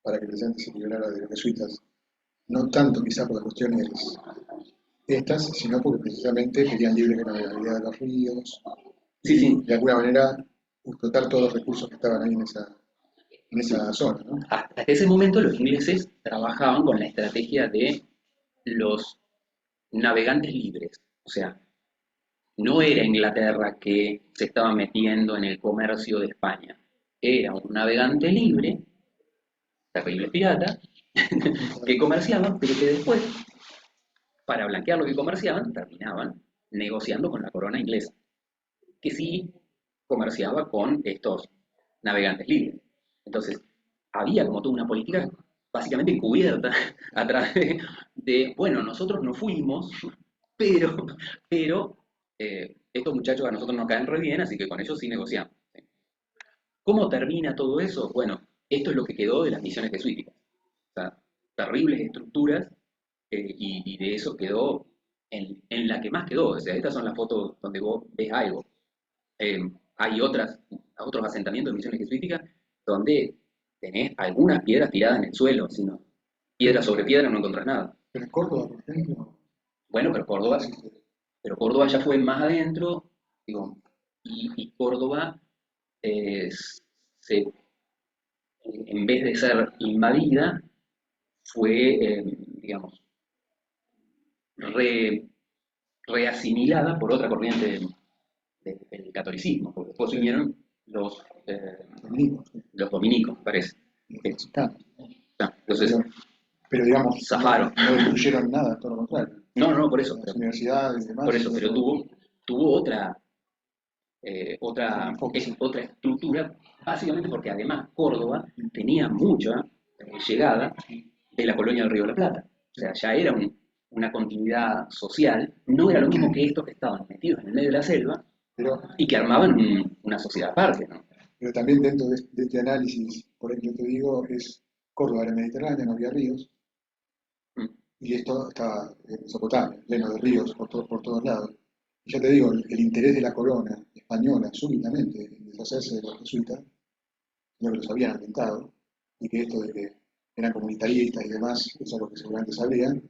para que precisamente se liberara de los jesuitas. No tanto quizá por las cuestiones estas, sino porque precisamente querían libre navegabilidad de los ríos Sí, y sí, de alguna manera explotar todos los recursos que estaban ahí en esa zona, ¿no? hasta ese momento los ingleses trabajaban con la estrategia de los navegantes libres. O sea, no era Inglaterra que se estaba metiendo en el comercio de España. Era un navegante libre, terribles piratas, que comerciaban, pero que después, para blanquear lo que comerciaban, terminaban negociando con la corona inglesa, que sí comerciaba con estos navegantes libres. Entonces, había como toda una política básicamente encubierta a través bueno, nosotros no fuimos, pero, pero estos muchachos a nosotros nos caen re bien, así que con ellos sí negociamos. ¿Cómo termina todo eso? Bueno, esto es lo que quedó de las misiones jesuíticas. O sea, terribles estructuras y de eso quedó en la que más quedó. O sea, estas son las fotos donde vos ves algo. Eh, hay otros asentamientos de misiones jesuíticas donde tenés algunas piedras tiradas en el suelo, sino piedra sobre piedra no encontrás nada. Pero en Córdoba, por ejemplo, Bueno, no existe. Pero Córdoba ya fue más adentro, digo, y Córdoba eh, se, en vez de ser invadida, fue, digamos, re- reasimilada por otra corriente del catolicismo, porque después Sí, vinieron dominicos, sí, los dominicos, parece. los Eh, franciscanos. Entonces, Pero, pero digamos, zafaron. no destruyeron nada, todo lo contrario. No, no, por eso, Las universidades y por demás, eso, siguió pero todo tuvo un enfoque, sí. otra estructura, básicamente porque además Córdoba tenía mucha llegada de la colonia del Río de la Plata. O sea, ya era una continuidad social, no era lo mismo que estos que estaban metidos en el medio de la selva Pero, y que armaban una sociedad aparte, ¿no? pero también dentro de este análisis, por ejemplo, te digo, es Córdoba era mediterránea, no había ríos, Mm. y esto estaba en Mesopotamia, lleno de ríos por todos lados. Y ya te digo, el interés de la corona española súbitamente en deshacerse de los jesuitas, no que los habían alentado, y que esto de que eran comunitaristas y demás, eso es lo que seguramente sabrían,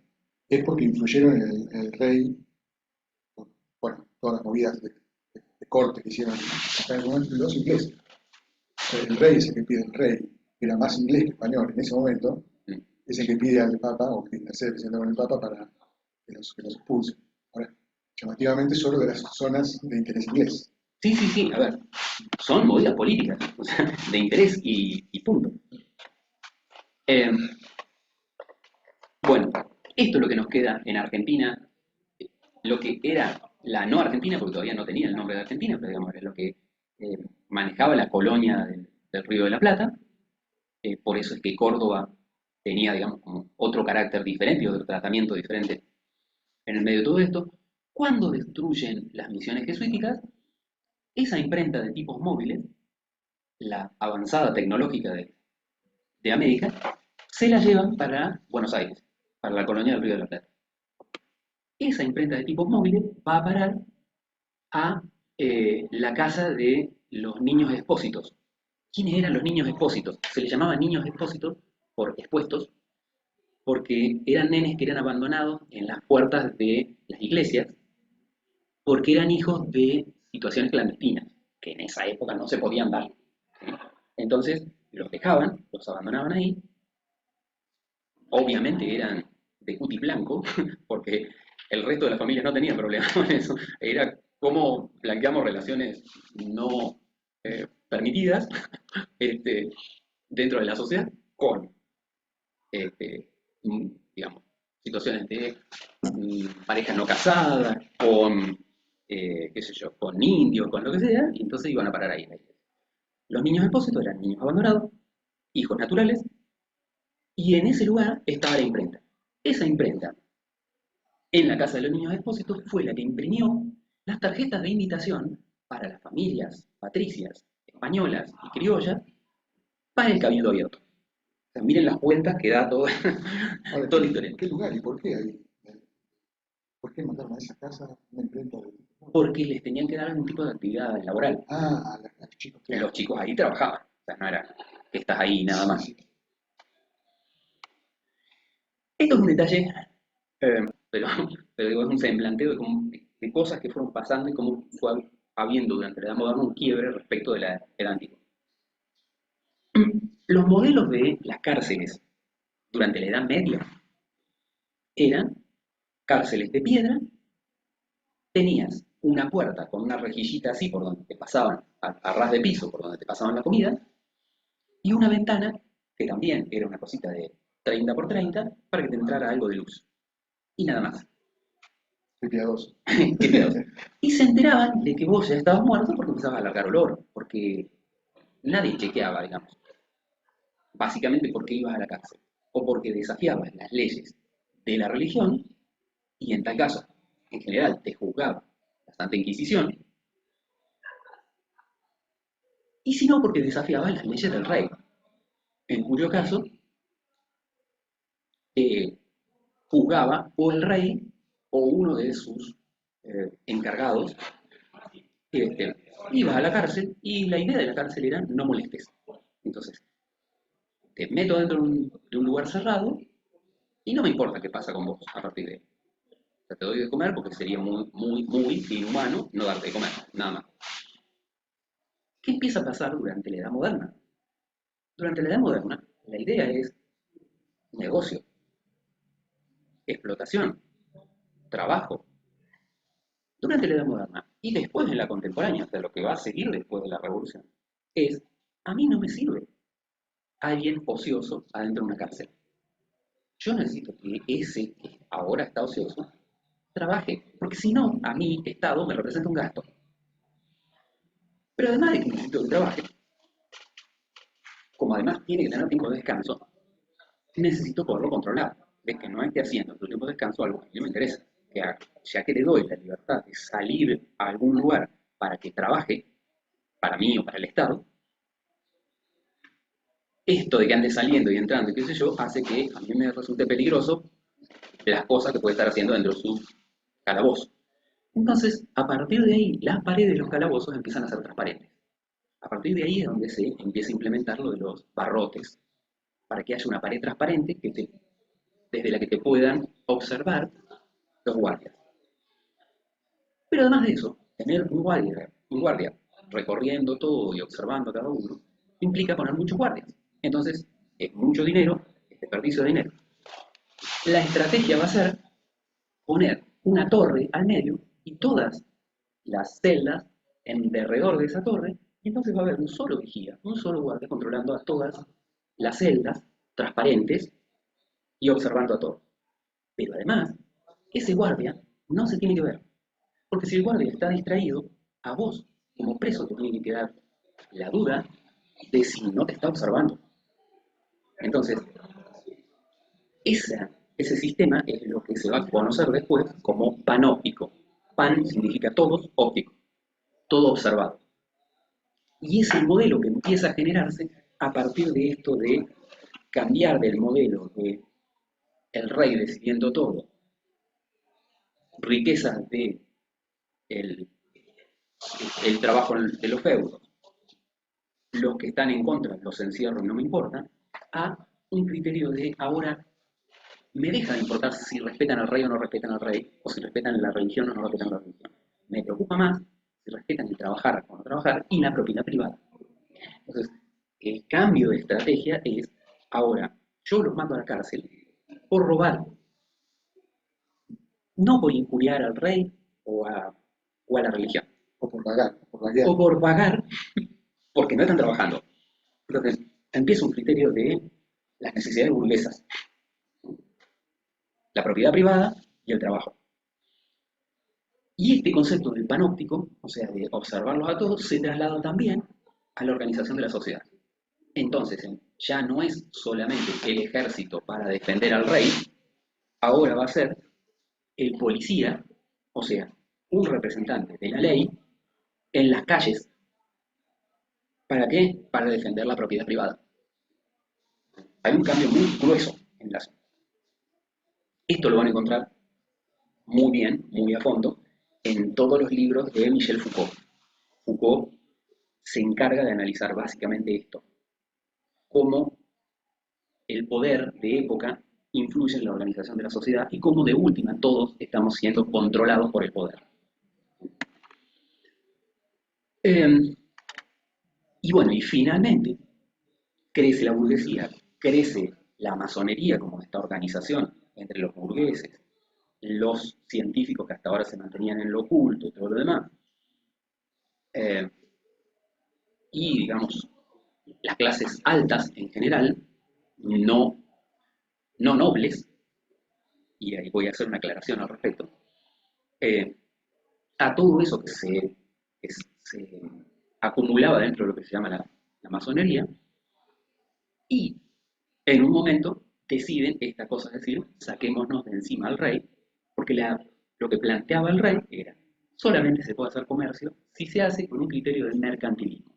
es porque influyeron en el rey, bueno, todas las movidas de corte que hicieron acá en el momento, los ingleses. O sea, el rey es el que pide, el rey, que era más inglés que español en ese momento, Mm. es el que pide al Papa, o que intercede presidente con el Papa para que los expulse. Ahora, llamativamente solo de las zonas de interés inglés. Sí, sí, sí, a ver, son movidas políticas, o sea, de interés y punto. Eh, bueno, esto es lo que nos queda en Argentina, lo que era la no Argentina, porque todavía no tenía el nombre de Argentina, pero digamos, es lo que manejaba la colonia del Río de la Plata. Por eso es que Córdoba tenía, digamos, como otro carácter diferente y otro tratamiento diferente en el medio de todo esto. Cuando destruyen las misiones jesuíticas, esa imprenta de tipos móviles, la avanzada tecnológica de América, se la llevan para Buenos Aires, para la colonia del Río de la Plata. Esa imprenta de tipos móviles va a parar a la casa de los niños expósitos. ¿Quiénes eran los niños expósitos? Se les llamaba niños expósitos por expuestos, porque eran nenes que eran abandonados en las puertas de las iglesias, porque eran hijos de situaciones clandestinas, que en esa época no se podían dar. ¿Sí? Entonces, los dejaban, los abandonaban ahí, obviamente eran de cutis blanco, porque el resto de la familia no tenía problema con eso, era cómo blanqueamos relaciones no permitidas dentro de la sociedad con este, digamos, situaciones de parejas no casadas, con, qué sé yo, con indios, con lo que sea, y entonces iban a parar ahí. Los niños expósitos eran niños abandonados, hijos naturales, y en ese lugar estaba la imprenta. Esa imprenta, en la casa de los niños expósitos, fue la que imprimió las tarjetas de invitación para las familias patricias, españolas y criollas para el Cabildo Abierto. O sea, miren las vueltas que da todo, Ahora, toda la historia. ¿qué lugar y por qué ahí? ¿Por qué mandaron a esa casa una imprenta de... Porque les tenían que dar algún tipo de actividad laboral. A los chicos, Y claro. los chicos ahí trabajaban. O sea, no era que estás ahí nada Sí, más. sí. Esto es un detalle, eh, pero, pero digo, es un semblanteo de cosas que fueron pasando y cómo fue habiendo durante la Edad Moderna un quiebre respecto de la Edad Antigua. Los modelos de las cárceles durante la Edad Media eran cárceles de piedra, tenías una puerta con una rejillita así por donde te pasaban, a ras de piso, por donde te pasaban la comida, y una ventana que también era una cosita de 30 por 30 para que te entrara algo de luz. Y nada más. Qué piadoso. Qué piadoso. Y se enteraban de que vos ya estabas muerto porque empezabas a largar olor, porque nadie chequeaba, digamos, básicamente porque ibas a la cárcel, o porque desafiabas las leyes de la religión, y en tal caso, en general, te juzgaba la Santa Inquisición, y si no, porque desafiabas las leyes del rey, en cuyo caso eh, juzgaba o el rey o uno de sus encargados. este, Ibas a la cárcel y la idea de la cárcel era no molestes. Entonces, te meto dentro de un lugar cerrado y no me importa qué pasa con vos a partir de ahí. O sea, te doy de comer porque sería muy, muy, muy inhumano no darte de comer, nada más. ¿Qué empieza a pasar durante la Edad Moderna? Durante la Edad Moderna, la idea es negocio, explotación, trabajo. Durante la Edad Moderna y después en la contemporánea, o sea, lo que va a seguir después de la Revolución, es, a mí no me sirve alguien ocioso adentro de una cárcel. Yo necesito que ese que ahora está ocioso trabaje, porque si no, a mí, Estado, me representa un gasto. Pero además de que necesito que trabaje, como además tiene que tener tiempo de descanso, necesito poderlo controlar. De que no esté haciendo en tu tiempo de descanso algo que a mí me interesa. Que haga. Ya que le doy la libertad de salir a algún lugar para que trabaje, para mí o para el Estado, esto de que ande saliendo y entrando y qué sé yo, hace que a mí me resulte peligroso las cosas que puede estar haciendo dentro de su calabozo. Entonces, a partir de ahí, las paredes de los calabozos empiezan a ser transparentes. A partir de ahí es donde se empieza a implementar lo de los barrotes, para que haya una pared transparente desde la que te puedan observar los guardias. Pero además de eso, tener un guardia recorriendo todo y observando a cada uno, implica poner muchos guardias. Entonces, es mucho dinero, es desperdicio de dinero. La estrategia va a ser poner una torre al medio y todas las celdas en derredor de esa torre, y entonces va a haber un solo vigía, un solo guardia controlando a todas las celdas transparentes y observando a todos. Pero además, ese guardia no se tiene que ver, porque si el guardia está distraído, a vos, como preso, te tiene que quedar la duda de si no te está observando. Entonces, ese sistema es lo que se va a conocer después como panóptico. Pan significa todos, óptico, todo observado. Y es el modelo que empieza a generarse a partir de esto de cambiar del modelo de el rey decidiendo todo, riquezas de el, el trabajo de los feudos, los que están en contra los encierro y no me importa, a un criterio de ahora me deja de importar si respetan al rey o no respetan al rey, o si respetan la religión o no respetan la religión. Me preocupa más si respetan el trabajar o no trabajar y la propiedad privada. Entonces, el cambio de estrategia es, ahora, yo los mando a la cárcel por robar, no por injuriar al rey o a la religión, O por vagar, o por vaguear. o por pagar porque no están trabajando. Entonces, empieza un criterio de las necesidades burguesas, la propiedad privada y el trabajo. Y este concepto del panóptico, o sea, de observarlos a todos, se traslada también a la organización de la sociedad. Entonces, ya no es solamente el ejército para defender al rey, ahora va a ser el policía, o sea, un representante de la ley en las calles. ¿Para qué? Para defender la propiedad privada. Hay un cambio muy grueso en la zona. Esto lo van a encontrar muy bien, muy a fondo, en todos los libros de Michel Foucault. Foucault se encarga de analizar básicamente esto, cómo el poder de época influye en la organización de la sociedad y cómo de última todos estamos siendo controlados por el poder. Y bueno, y finalmente crece la burguesía, crece la masonería como esta organización entre los burgueses, los científicos que hasta ahora se mantenían en lo oculto y todo lo demás, eh, y digamos, las clases altas en general, no, no nobles, y ahí voy a hacer una aclaración al respecto, eh, a todo eso que se acumulaba dentro de lo que se llama la masonería, y en un momento deciden esta cosa, es decir, saquémonos de encima al rey, porque lo que planteaba el rey era, solamente se puede hacer comercio si se hace con un criterio de mercantilismo.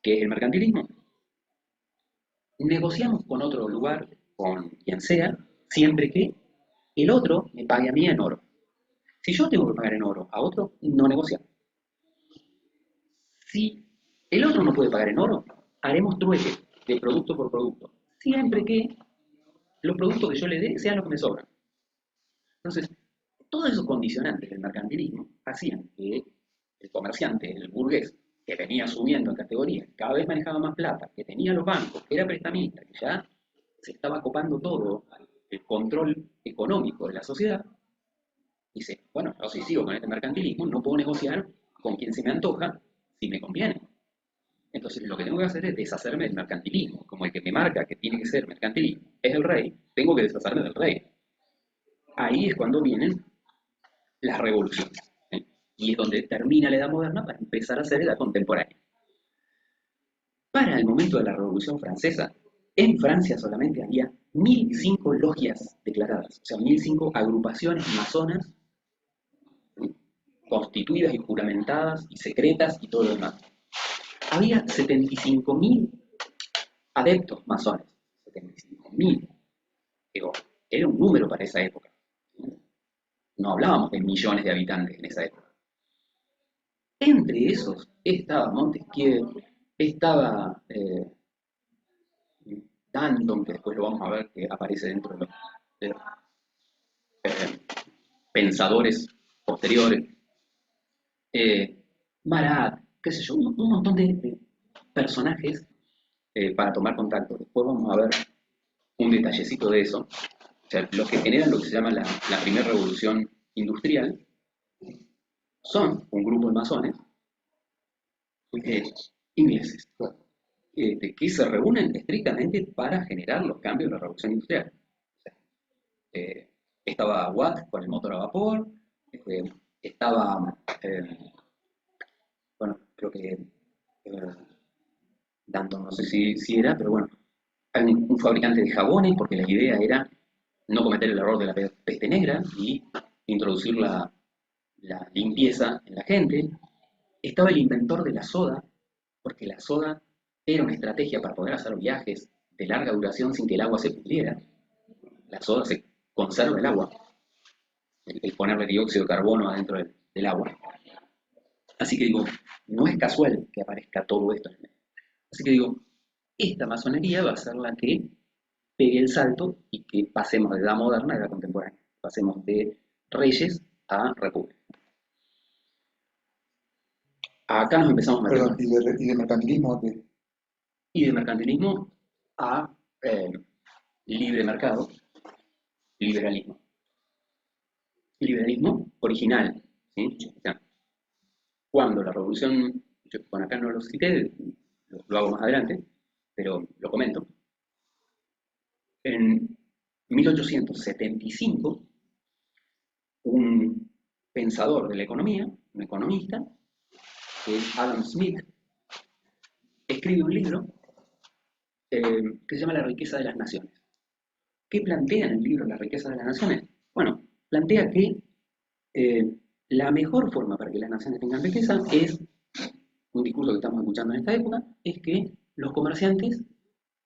¿Qué es el mercantilismo? Negociamos con otro lugar, con quien sea, siempre que el otro me pague a mí en oro. Si yo tengo que pagar en oro a otro, no negociamos. Si el otro no puede pagar en oro, haremos trueque de producto por producto, siempre que los productos que yo le dé sean los que me sobran. Entonces, todos esos condicionantes del mercantilismo hacían que el comerciante, el burgués, que venía subiendo en categoría, cada vez manejaba más plata, que tenía los bancos, que era prestamista, que ya se estaba copando todo el control económico de la sociedad, dice, bueno, yo si sigo con este mercantilismo, no puedo negociar con quien se me antoja si me conviene. Entonces lo que tengo que hacer es deshacerme del mercantilismo, como el que me marca que tiene que ser mercantilismo es el rey, tengo que deshacerme del rey. Ahí es cuando vienen las revoluciones, ¿eh? Y es donde termina la Edad Moderna para empezar a ser Edad Contemporánea. Para el momento de la Revolución Francesa, en Francia solamente había 1005 logias declaradas, o sea, 1005 agrupaciones masonas, ¿sí?, constituidas y juramentadas y secretas y todo lo demás. Había 75.000 adeptos masones, 75.000. Digo, era un número para esa época. No hablábamos de millones de habitantes en esa época. Entre esos estaba Montesquieu, estaba Danton, que después lo vamos a ver que aparece dentro de los eh, pensadores posteriores, Marat, qué sé yo, un montón de personajes para tomar contacto. Después vamos a ver un detallecito de eso. O sea, los que generan lo que se llama la primera revolución industrial son un grupo de masones eh, ingleses, que se reúnen estrictamente para generar los cambios de la revolución industrial. O sea, estaba Watt con el motor a vapor, estaba, bueno, creo que Danton, no sé si era, pero bueno, hay un fabricante de jabones porque la idea era no cometer el error de la peste negra y introducir la limpieza en la gente. Estaba el inventor de la soda, porque la soda era una estrategia para poder hacer viajes de larga duración sin que el agua se pudriera. La soda se conserva el agua, el ponerle dióxido de carbono adentro del agua. Así que digo, no es casual que aparezca todo esto en el medio. Así que digo, esta masonería va a ser la que pegue el salto y que pasemos de edad moderna a edad contemporánea. Pasemos de reyes a república. Acá nos empezamos a meter Perdón, más. y de mercantilismo a qué? Y de mercantilismo a libre mercado, liberalismo. Liberalismo original, ¿sí? O sea, cuando la revolución, yo bueno, acá no lo cité, lo hago más adelante, pero lo comento, en 1875, un pensador de la economía, un economista, que es Adam Smith, escribe un libro que se llama La riqueza de las naciones. ¿Qué plantea en el libro La riqueza de las naciones? Bueno, plantea que eh, la mejor forma para que las naciones tengan riqueza es, un discurso que estamos escuchando en esta época, es que los comerciantes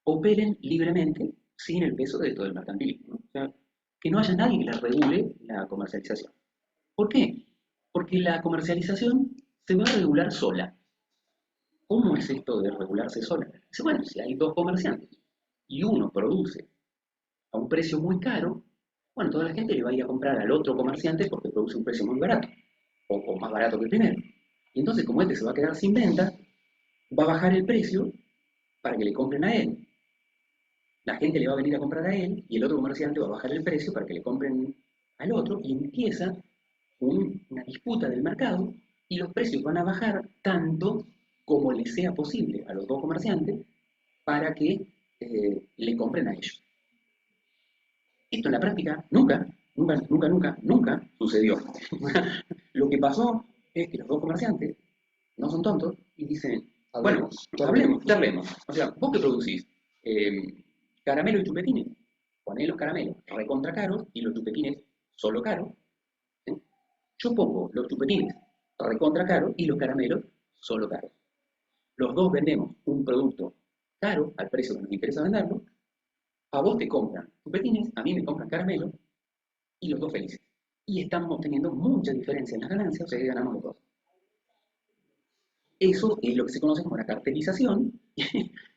operen libremente sin el peso de todo el mercantilismo, ¿no? O sea, que no haya nadie que les regule la comercialización. ¿Por qué? Porque la comercialización se va a regular sola. ¿Cómo es esto de regularse sola? Dice, bueno, si hay dos comerciantes y uno produce a un precio muy caro, bueno, toda la gente le va a ir a comprar al otro comerciante porque produce un precio muy barato, o más barato que el primero. Y entonces, como este se va a quedar sin venta, va a bajar el precio para que le compren a él. La gente le va a venir a comprar a él y el otro comerciante va a bajar el precio para que le compren al otro y empieza una disputa del mercado y los precios van a bajar tanto como les sea posible a los dos comerciantes para que le compren a ellos. Esto en la práctica nunca sucedió. Lo que pasó es que los dos comerciantes no son tontos y dicen, bueno, Hablemos, hablemos, charlemos. charlemos. O sea, ¿vos qué producís? Caramelo y chupetines. Poné los caramelos recontra caros y los chupetines solo caros. ¿Sí? Yo pongo los chupetines recontra caros y los caramelos solo caros. Los dos vendemos un producto caro al precio que nos interesa venderlo. A vos te compran chupetines, a mí me compran caramelos y los dos felices. Y estamos obteniendo mucha diferencia en las ganancias, o sea que ganamos los dos. Eso es lo que se conoce como la cartelización,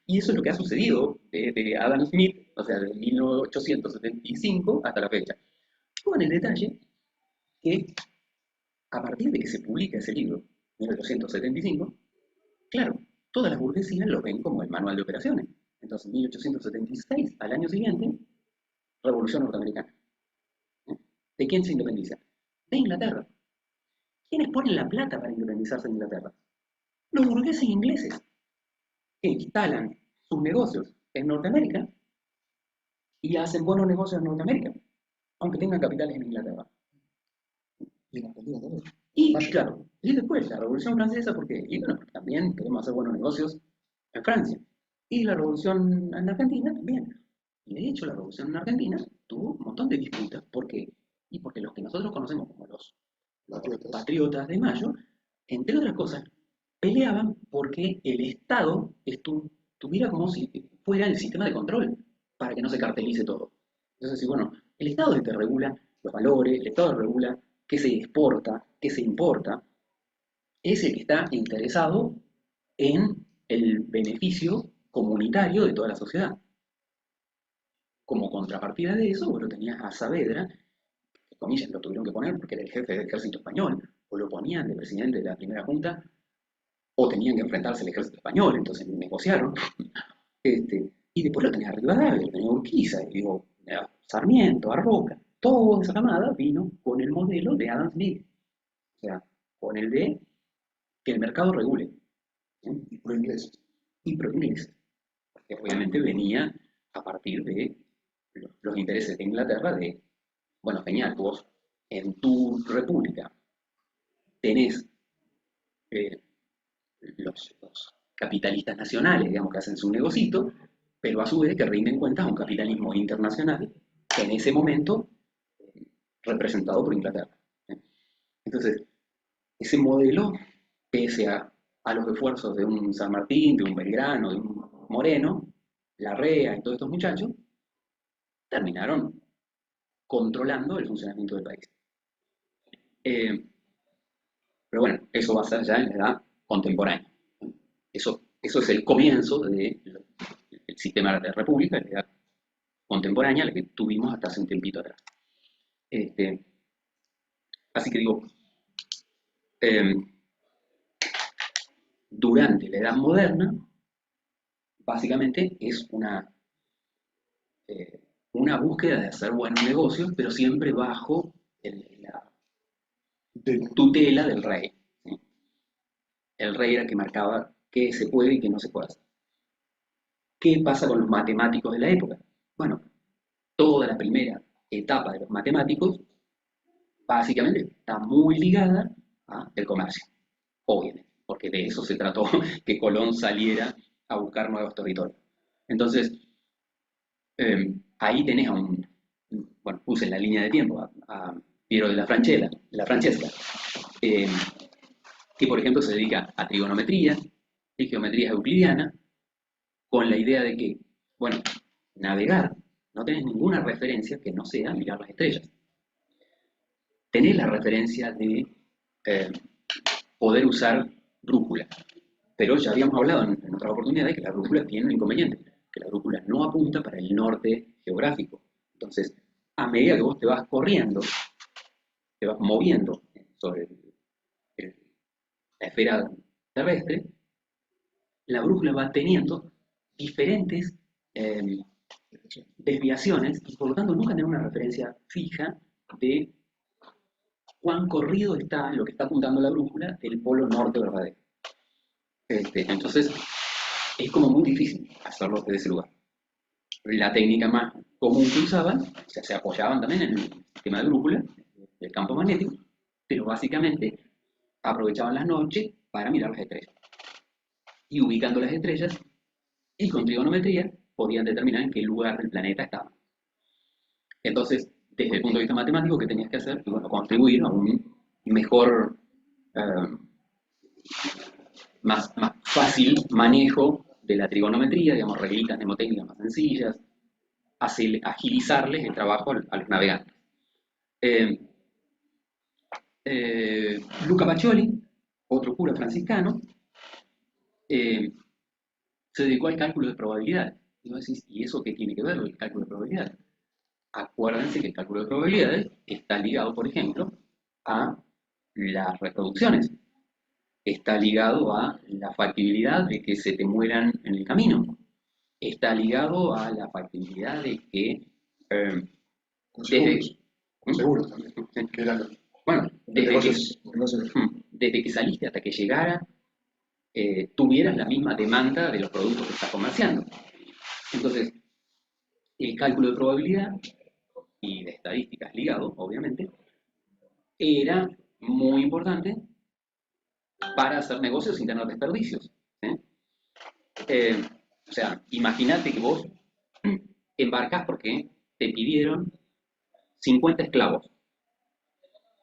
y eso es lo que ha sucedido desde Adam Smith, o sea, desde 1875 hasta la fecha. Con el detalle que a partir de que se publica ese libro, 1875, claro, todas las burguesías lo ven como el manual de operaciones. Entonces, en 1876, al año siguiente, Revolución Norteamericana. ¿Eh? ¿De quién se independiza? De Inglaterra. ¿Quiénes ponen la plata para independizarse de Inglaterra? Los burgueses ingleses, que instalan sus negocios en Norteamérica y hacen buenos negocios en Norteamérica, aunque tengan capitales en Inglaterra. Y en Argentina también. Y Mayo. claro, y después la Revolución Francesa, porque y bueno, también queremos hacer buenos negocios en Francia. Y la Revolución en Argentina también. Y de hecho la Revolución en Argentina tuvo un montón de disputas. ¿Por qué? Y porque los que nosotros conocemos como los Patriotas. patriotas de Mayo, entre otras cosas, peleaban porque el Estado tuviera como si fuera el sistema de control para que no se cartelice todo. Entonces, sí, bueno, el Estado es el que regula los valores, el Estado regula qué se exporta, qué se importa, es el que está interesado en el beneficio comunitario de toda la sociedad. Como contrapartida de eso, vos lo tenías a Saavedra, que comillas lo tuvieron que poner porque era el jefe del ejército español, o lo ponían de presidente de la primera junta, o tenían que enfrentarse al ejército español, entonces negociaron. Y después lo tenía a Rivadavia, lo tenía a Urquiza, y digo, a Sarmiento, a Roca, toda esa camada vino con el modelo de Adam Smith, o sea, con el de que el mercado regule, ¿sí? Y pro ingleses. Y pro inglés, que obviamente venía a partir de los intereses de Inglaterra de, bueno, genial, vos en tu república tenés eh, los capitalistas nacionales, digamos, que hacen su negocito, pero a su vez que rinden cuentas a un capitalismo internacional que en ese momento representado por Inglaterra. ¿Eh? Entonces, ese modelo, pese a los esfuerzos de un San Martín, de un Belgrano, de un Moreno, Larrea y todos estos muchachos, terminaron controlando el funcionamiento del país. Eh, pero bueno, eso va a ser ya en la edad contemporánea. Eso es el comienzo del sistema de república, la edad contemporánea, la que tuvimos hasta hace un tiempito atrás. Así que digo, eh, durante la Edad Moderna, básicamente es una búsqueda de hacer buenos negocios, pero siempre bajo la tutela del rey, ¿sí? El rey era el que marcaba qué se puede y qué no se puede hacer. ¿Qué pasa con los matemáticos de la época? Bueno, toda la primera etapa de los matemáticos básicamente está muy ligada al comercio, obviamente, porque de eso se trató que Colón saliera a buscar nuevos territorios. Entonces, ahí tenés bueno, puse en la línea de tiempo a Piero de la Francesca, eh, que por ejemplo se dedica a trigonometría y geometría euclidiana, con la idea de que, bueno, navegar, no tenés ninguna referencia que no sea mirar las estrellas. Tenés la referencia de eh, poder usar brújula, pero ya habíamos hablado en otras oportunidades que la brújula tiene un inconveniente, que la brújula no apunta para el norte geográfico. Entonces, a medida que vos te vas corriendo, te vas moviendo sobre el- la esfera terrestre, la brújula va teniendo diferentes eh, desviaciones y por lo tanto nunca tener una referencia fija de cuán corrido está lo que está apuntando la brújula del polo norte verdadero. Entonces, es como muy difícil hacerlo desde ese lugar. La técnica más común que usaban, o sea, se apoyaban también en el sistema de brújula, del campo magnético, pero básicamente aprovechaban las noches para mirar las estrellas. Y ubicando las estrellas y con trigonometría podían determinar en qué lugar del planeta estaban. Entonces, desde el punto de vista matemático, ¿qué tenías que hacer? Y bueno, contribuir a un mejor, eh, más fácil manejo de la trigonometría, digamos, reglitas mnemotécnicas más sencillas, agilizarles el trabajo a los navegantes. Eh, Luca Pacioli, otro cura franciscano, eh, se dedicó al cálculo de probabilidades. Y vos decís, ¿y eso qué tiene que ver con el cálculo de probabilidades? Acuérdense que el cálculo de probabilidades está ligado, por ejemplo, a las reproducciones. Está ligado a la factibilidad de que se te mueran en el camino. Está ligado a la factibilidad de que con desde, seguros, con seguros también, que eran bueno, desde que saliste hasta que llegara, tuvieras la misma demanda de los productos que estás comerciando. Entonces, el cálculo de probabilidad y de estadísticas ligado, obviamente, era muy importante para hacer negocios sin tener desperdicios. ¿Sí? Eh, o sea, imagínate que vos embarcás porque te pidieron 50 esclavos.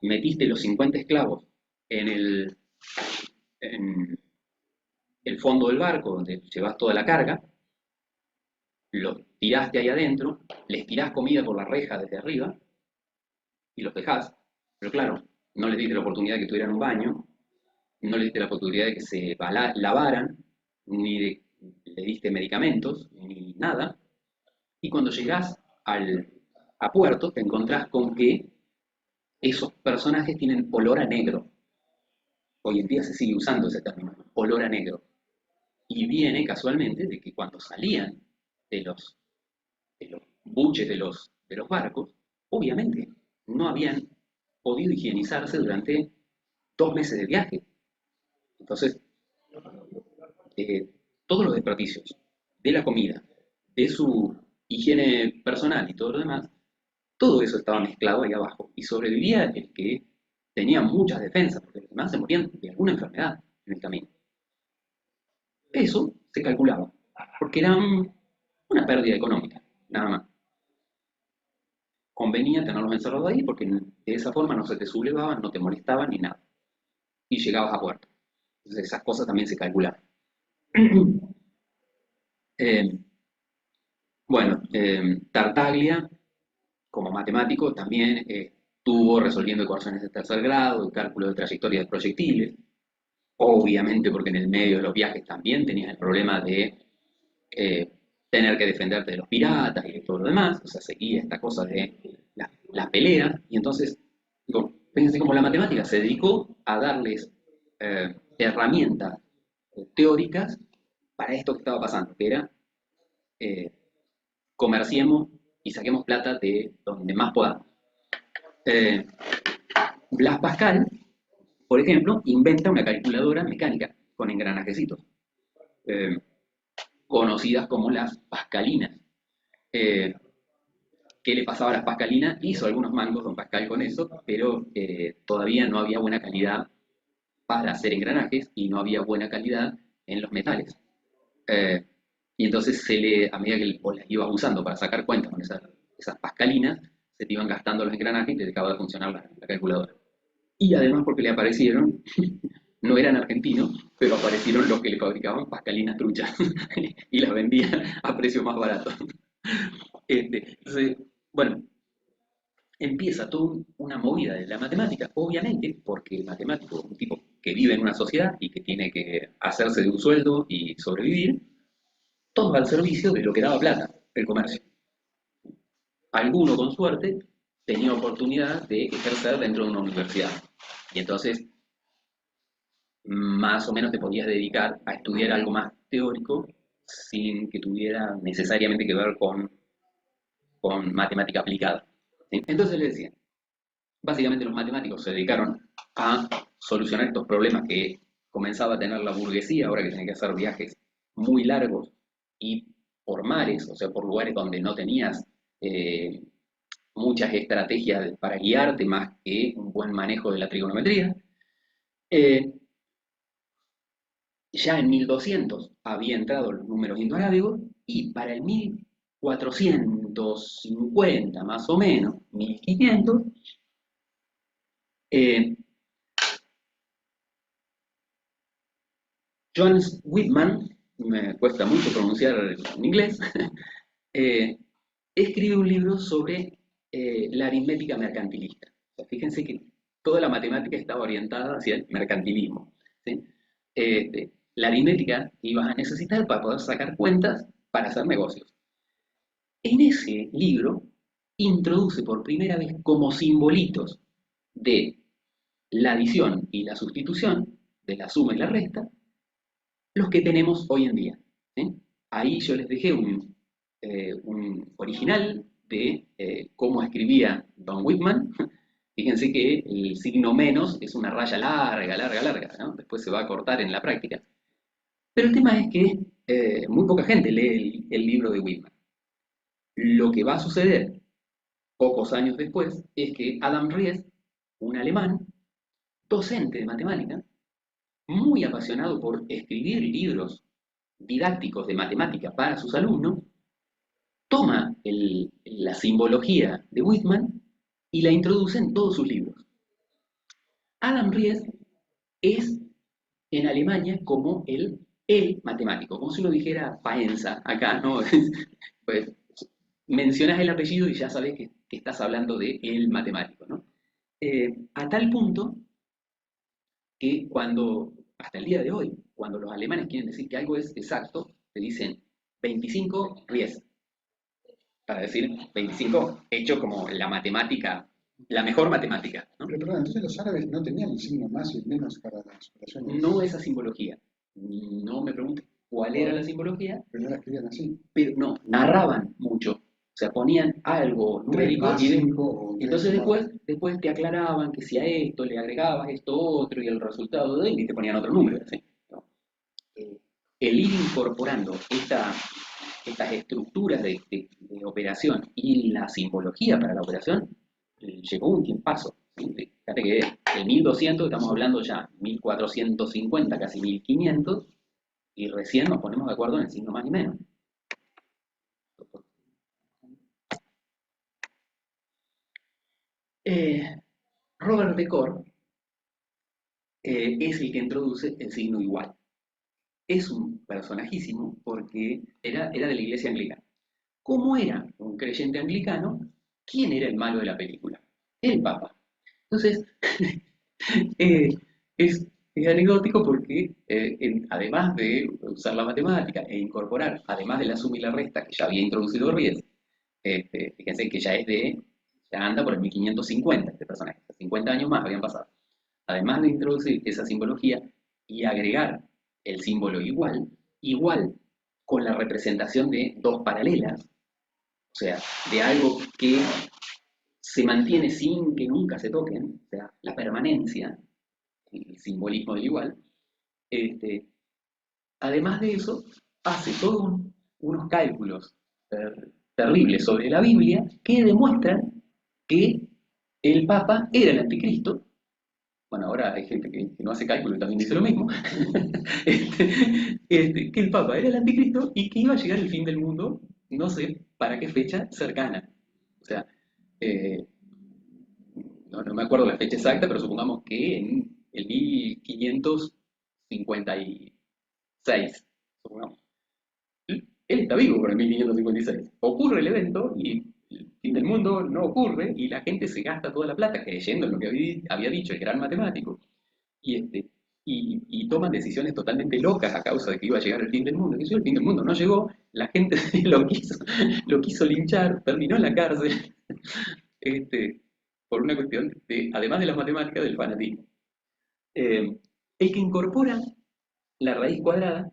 Metiste los 50 esclavos en en el fondo del barco donde llevas toda la carga, los tiraste ahí adentro, les tirás comida por la reja desde arriba y los dejás. Pero claro, no les diste la oportunidad de que tuvieran un baño, no les diste la oportunidad de que se lavaran, ni le diste medicamentos, ni nada. Y cuando llegás a puerto, te encontrás con que esos personajes tienen olor a negro. Hoy en día se sigue usando ese término, olor a negro. Y viene casualmente de que cuando salían de los buches de los barcos, obviamente no habían podido higienizarse durante 2 meses de viaje. Entonces, eh, todos los desperdicios de la comida, de su higiene personal y todo lo demás, todo eso estaba mezclado ahí abajo. Y sobrevivía el que tenía muchas defensas, porque los demás se morían de alguna enfermedad en el camino. Eso se calculaba, porque era una pérdida económica, nada más. Convenía tenerlos encerrados ahí porque de esa forma no se te sublevaban, no te molestaban ni nada. Y llegabas a puerto. Entonces esas cosas también se calculaban. Eh, bueno, Tartaglia, como matemático, también estuvo resolviendo ecuaciones de tercer grado, el cálculo de trayectoria de proyectiles. Obviamente porque en el medio de los viajes también tenías el problema de eh, tener que defenderte de los piratas y de todo lo demás, o sea, seguía esta cosa de la pelea, y entonces, digo, fíjense cómo la matemática se dedicó a darles herramientas teóricas para esto que estaba pasando, que era eh, comerciemos y saquemos plata de donde más podamos. Eh, Blas Pascal, por ejemplo, inventa una calculadora mecánica con engranajecitos, eh, conocidas como las pascalinas. Eh, ¿Qué le pasaba a las pascalinas? Hizo algunos mangos don Pascal con eso, pero todavía no había buena calidad para hacer engranajes y no había buena calidad en los metales. Eh, y entonces a medida que las ibas usando para sacar cuentas con esas pascalinas, se te iban gastando los engranajes y te dejaba de funcionar la calculadora. Y además porque le aparecieron, no eran argentinos, pero aparecieron los que le fabricaban pascalinas truchas y las vendían a precio más barato. Entonces, bueno, empieza toda una movida de la matemática, obviamente, porque el matemático es un tipo que vive en una sociedad y que tiene que hacerse de un sueldo y sobrevivir, todo al servicio de lo que daba plata, el comercio. Alguno con suerte tenía oportunidad de ejercer dentro de una universidad. Y entonces, más o menos te podías dedicar a estudiar algo más teórico sin que tuviera necesariamente que ver con matemática aplicada. ¿Sí? Entonces le decía, básicamente los matemáticos se dedicaron a solucionar estos problemas que comenzaba a tener la burguesía, ahora que tenía que hacer viajes muy largos y por mares, o sea, por lugares donde no tenías eh, muchas estrategias para guiarte más que un buen manejo de la trigonometría. Eh, ya en 1200 había entrado los números indoarábigos y para el 1450 más o menos, 1500, eh, Johannes Whitman, me cuesta mucho pronunciar en inglés, eh, escribe un libro sobre la aritmética mercantilista. O sea, fíjense que toda la matemática estaba orientada hacia el mercantilismo. ¿Sí? La aritmética que ibas a necesitar para poder sacar cuentas para hacer negocios. En ese libro introduce por primera vez como simbolitos de la adición y la sustitución, de la suma y la resta, los que tenemos hoy en día. ¿Sí? Ahí yo les dejé un original de cómo escribía Don Whitman. Fíjense que el signo menos es una raya larga, larga, larga, ¿no? Después se va a cortar en la práctica. Pero el tema es que muy poca gente lee el libro de Whitman. Lo que va a suceder pocos años después es que Adam Ries, un alemán, docente de matemática, muy apasionado por escribir libros didácticos de matemática para sus alumnos, toma la simbología de Whitman y la introduce en todos sus libros. Adam Ries es en Alemania como el matemático, como si lo dijera Paenza acá, ¿no? Pues mencionas el apellido y ya sabes que estás hablando de el matemático, ¿no? A tal punto que hasta el día de hoy, cuando los alemanes quieren decir que algo es exacto, te dicen 25 Ries, para decir 25 hecho como la matemática, la mejor matemática, ¿no? Pero perdón, entonces los árabes no tenían el signo más y el menos para las No operaciones. esa simbología. No me preguntes cuál era la Wow, simbología, pero no la escribían así. pero no, narraban mucho. O sea, ponían algo 3 numérico más 5 o y 3 entonces más. después te aclaraban que si a esto le agregabas esto otro y el resultado de él y te ponían otro número. ¿Sí? ¿No? El ir incorporando estas estructuras de operación y la simbología para la operación llevó un tiempazo. ¿Sí? Fíjate que de 1200 estamos hablando ya 1450, casi 1500, y recién nos ponemos de acuerdo en el signo más y menos. Eh, Robert Decor es el que introduce el signo igual. Es un personajísimo porque era de la iglesia anglicana. Como era un creyente anglicano, ¿quién era el malo de la película? El Papa. Entonces, eh, es anecdótico porque además de usar la matemática e incorporar, además de la suma y la resta que ya había introducido Ries, fíjense que ya anda por el 1550 este personaje, 50 años más habían pasado. Además de introducir esa simbología y agregar el símbolo igual, igual con la representación de dos paralelas, o sea, de algo que se mantiene sin que nunca se toquen, o sea, la permanencia, el simbolismo del igual. Este, Además de eso, hace todos unos cálculos terribles sobre la Biblia que demuestran que el Papa era el anticristo. Bueno, ahora hay gente que no hace cálculo y también dice lo mismo. Que el Papa era el anticristo y que iba a llegar el fin del mundo, no sé para qué fecha cercana. O sea, eh, no me acuerdo la fecha exacta, pero supongamos que en el 1556, supongamos. Él está vivo por el 1556. Ocurre el evento y el fin del mundo no ocurre y la gente se gasta toda la plata creyendo en lo que había dicho el gran matemático y, y toman decisiones totalmente locas a causa de que iba a llegar el fin del mundo. Que el fin del mundo no llegó, la gente lo quiso linchar, terminó en la cárcel, este, por una cuestión de, además de las matemáticas, del fanatismo. El que incorpora la raíz cuadrada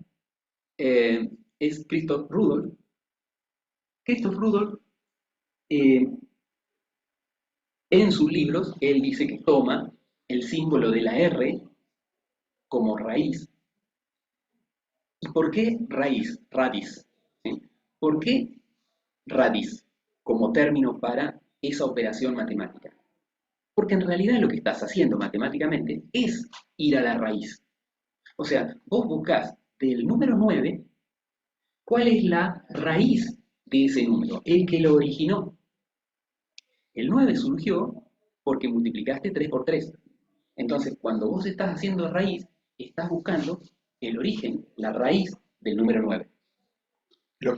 eh, es Christoph Rudolph. Christoph Rudolph, eh, en sus libros, él dice que toma el símbolo de la R como raíz. ¿Y por qué raíz? Radis. ¿Sí? ¿Por qué radis como término para esa operación matemática? Porque en realidad lo que estás haciendo matemáticamente es ir a la raíz. O sea, vos buscás del número 9 cuál es la raíz de ese número, el que lo originó. El 9 surgió porque multiplicaste 3 por 3. Entonces, cuando vos estás haciendo raíz, estás buscando el origen, la raíz del número 9.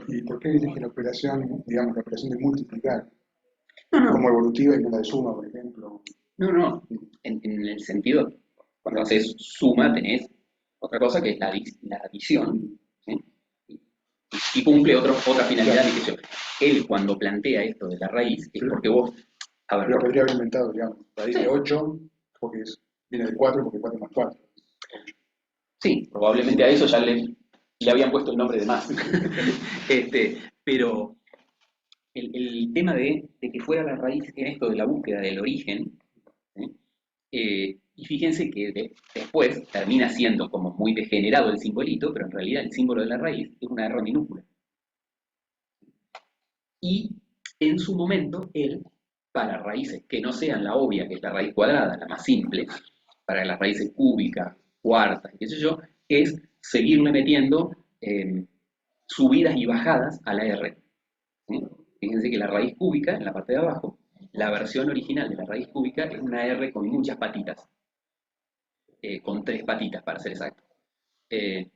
¿Y por qué elige la operación, digamos, la operación de multiplicar, No, no, como evolutiva y no la de suma, por ejemplo? no, no. En el sentido, cuando haces suma, tenés otra cosa que es la adición, ¿sí? Y cumple otra finalidad. Claro, Él, cuando plantea esto de la raíz, es pero, porque vos, a ver, pero podría haber inventado, digamos, raíz de sí, 8, porque viene de 4, porque 4 más 4. sí, probablemente a eso ya le habían puesto el nombre de más. Pero el tema de que fuera la raíz en esto de la búsqueda del origen, ¿sí? Y fíjense que después termina siendo como muy degenerado el simbolito, pero en realidad el símbolo de la raíz es una R minúscula. Y en su momento, él, para raíces que no sean la obvia, que es la raíz cuadrada, la más simple, para las raíces cúbicas, cuartas, qué sé yo, es seguirle metiendo subidas y bajadas a la R. ¿Sí? Fíjense que la raíz cúbica, en la parte de abajo, la versión original de la raíz cúbica es una R con muchas patitas, con 3 patitas para ser exacto. Eh,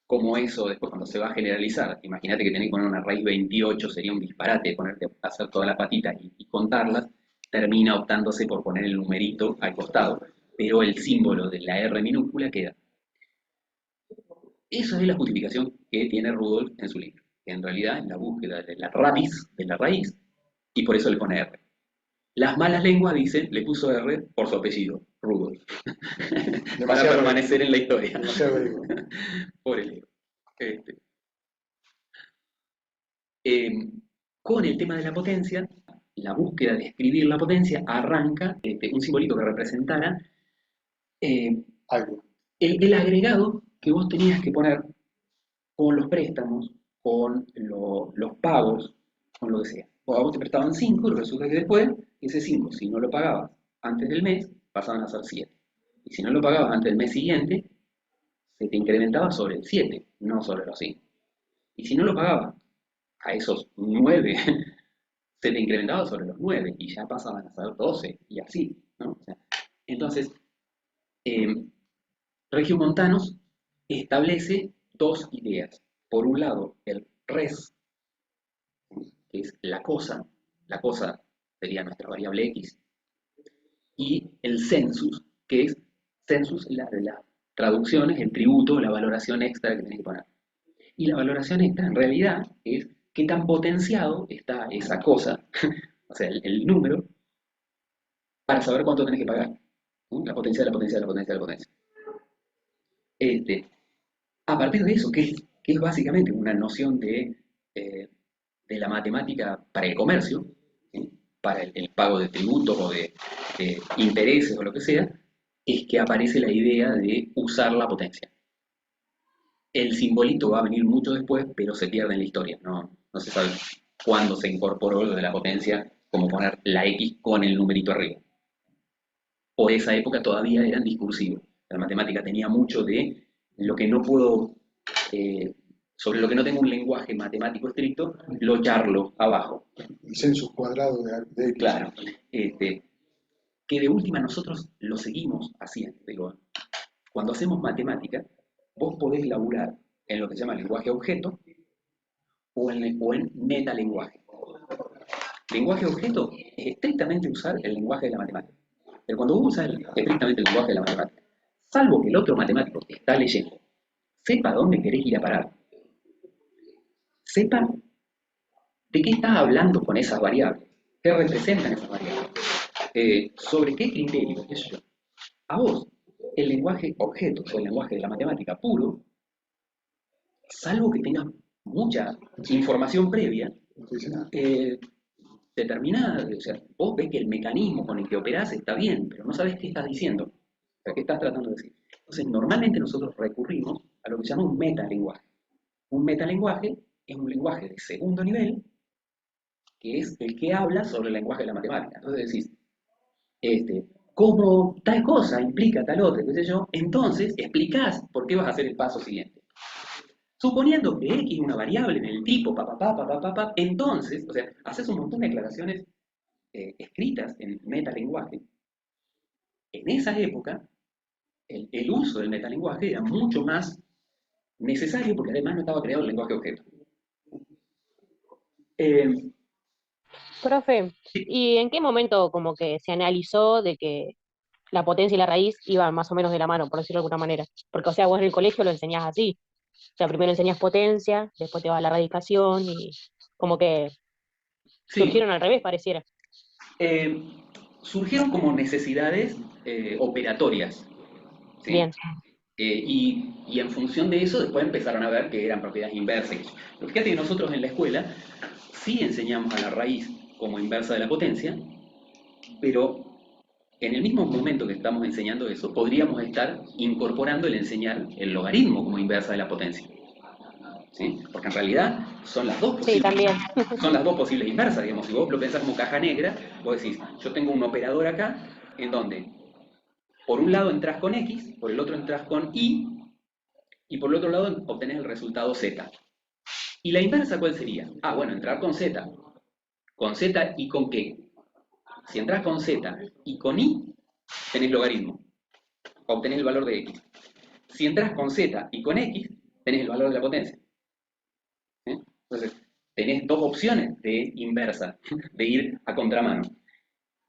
Como eso después cuando se va a generalizar, imagínate que tenés que poner una raíz 28, sería un disparate ponerte a hacer todas las patitas y contarlas, termina optándose por poner el numerito al costado, pero el símbolo de la R minúscula queda. Esa es la justificación que tiene Rudolf en su libro, que en realidad es la búsqueda de la raíz, y por eso le pone R. Las malas lenguas dicen, le puso R por su apellido, Rudolf, para Demasiado permanecer en la historia. demasiado ego. Por el ego. Este, eh, con el tema de la potencia, la búsqueda de escribir la potencia arranca un simbolito que representara eh, Algo. el agregado que vos tenías que poner con los préstamos, con los pagos, con lo que sea. O a vos te prestaban 5 y resulta que después ese 5, si no lo pagabas antes del mes, pasaban a ser 7. Y si no lo pagabas antes del mes siguiente, se te incrementaba sobre el 7, no sobre los 5. Y si no lo pagabas a esos 9, se te incrementaba sobre los 9 y ya pasaban a ser 12 y así, ¿no? O sea, entonces, eh, Regiomontanos establece dos ideas. Por un lado, el res, que es la cosa sería nuestra variable x, y el census, que es census, la traducción es el tributo, la valoración extra que tenés que poner. Y la valoración extra en realidad es qué tan potenciado está esa cosa, o sea, el número, para saber cuánto tenés que pagar. ¿No? La potencia, la potencia, la potencia, la potencia. Este, A partir de eso, que es básicamente una noción eh, de la matemática para el comercio, ¿sí? Para el pago de tributos o de intereses o lo que sea, es que aparece la idea de usar la potencia. El simbolito va a venir mucho después, pero se pierde en la historia. No se sabe cuándo se incorporó lo de la potencia, como poner la X con el numerito arriba. Por esa época todavía eran discursivos. La matemática tenía mucho de lo que no puedo, eh, sobre lo que no tengo un lenguaje matemático estricto, lo charlo abajo. El census cuadrado de X. Claro, este, que de última nosotros lo seguimos haciendo. Digo, cuando hacemos matemática, vos podés laburar en lo que se llama lenguaje objeto o en metalenguaje. Lenguaje objeto es estrictamente usar el lenguaje de la matemática. Pero cuando vos usas estrictamente el lenguaje de la matemática, salvo que el otro matemático que está leyendo sepa dónde querés ir a parar, sepa de qué estás hablando con esas variables, qué representan esas variables, sobre qué criterio, qué sé yo. A vos, el lenguaje objeto o el lenguaje de la matemática puro, salvo que tengas mucha información previa, No te dice nada. determinada, o sea, vos ves que el mecanismo con el que operás está bien, pero no sabes qué estás diciendo, o sea, qué estás tratando de decir. Entonces, normalmente nosotros recurrimos a lo que se llama un metalenguaje. Un metalenguaje es un lenguaje de segundo nivel, que es el que habla sobre el lenguaje de la matemática. Entonces decís, como tal cosa implica tal otra, qué sé yo, entonces explicás por qué vas a hacer el paso siguiente. Suponiendo que X es una variable en el tipo, entonces, o sea, haces un montón de declaraciones escritas en metalenguaje. En esa época, el uso del metalenguaje era mucho más necesario porque además no estaba creado el lenguaje objeto. Eh, Profe, sí, ¿y en qué momento como que se analizó de que la potencia y la raíz iban más o menos de la mano, por decirlo de alguna manera? Porque, o sea, vos en el colegio lo enseñás así. O sea, primero enseñás potencia, después te vas a la radicación y como que sí, surgieron al revés, pareciera. eh, surgieron como necesidades operatorias, ¿sí? Bien, Y en función de eso después empezaron a ver que eran propiedades inversas. Pero fíjate que nosotros en la escuela sí enseñamos a la raíz como inversa de la potencia, pero en el mismo momento que estamos enseñando eso, podríamos estar incorporando el enseñar el logaritmo como inversa de la potencia. ¿Sí? Porque en realidad sí, también. son las dos posibles inversas, digamos. Si vos lo pensás como caja negra, vos decís, yo tengo un operador acá en donde por un lado entras con X, por el otro entras con y por el otro lado obtenés el resultado Z. ¿Y la inversa cuál sería? Ah, bueno, entrar con Z. ¿Con Z y con qué? Si entras con Z y con I, tenés logaritmo, obtenés el valor de X. Si entras con Z y con X, tenés el valor de la potencia. ¿Sí? Entonces, tenés dos opciones de inversa, de ir a contramano.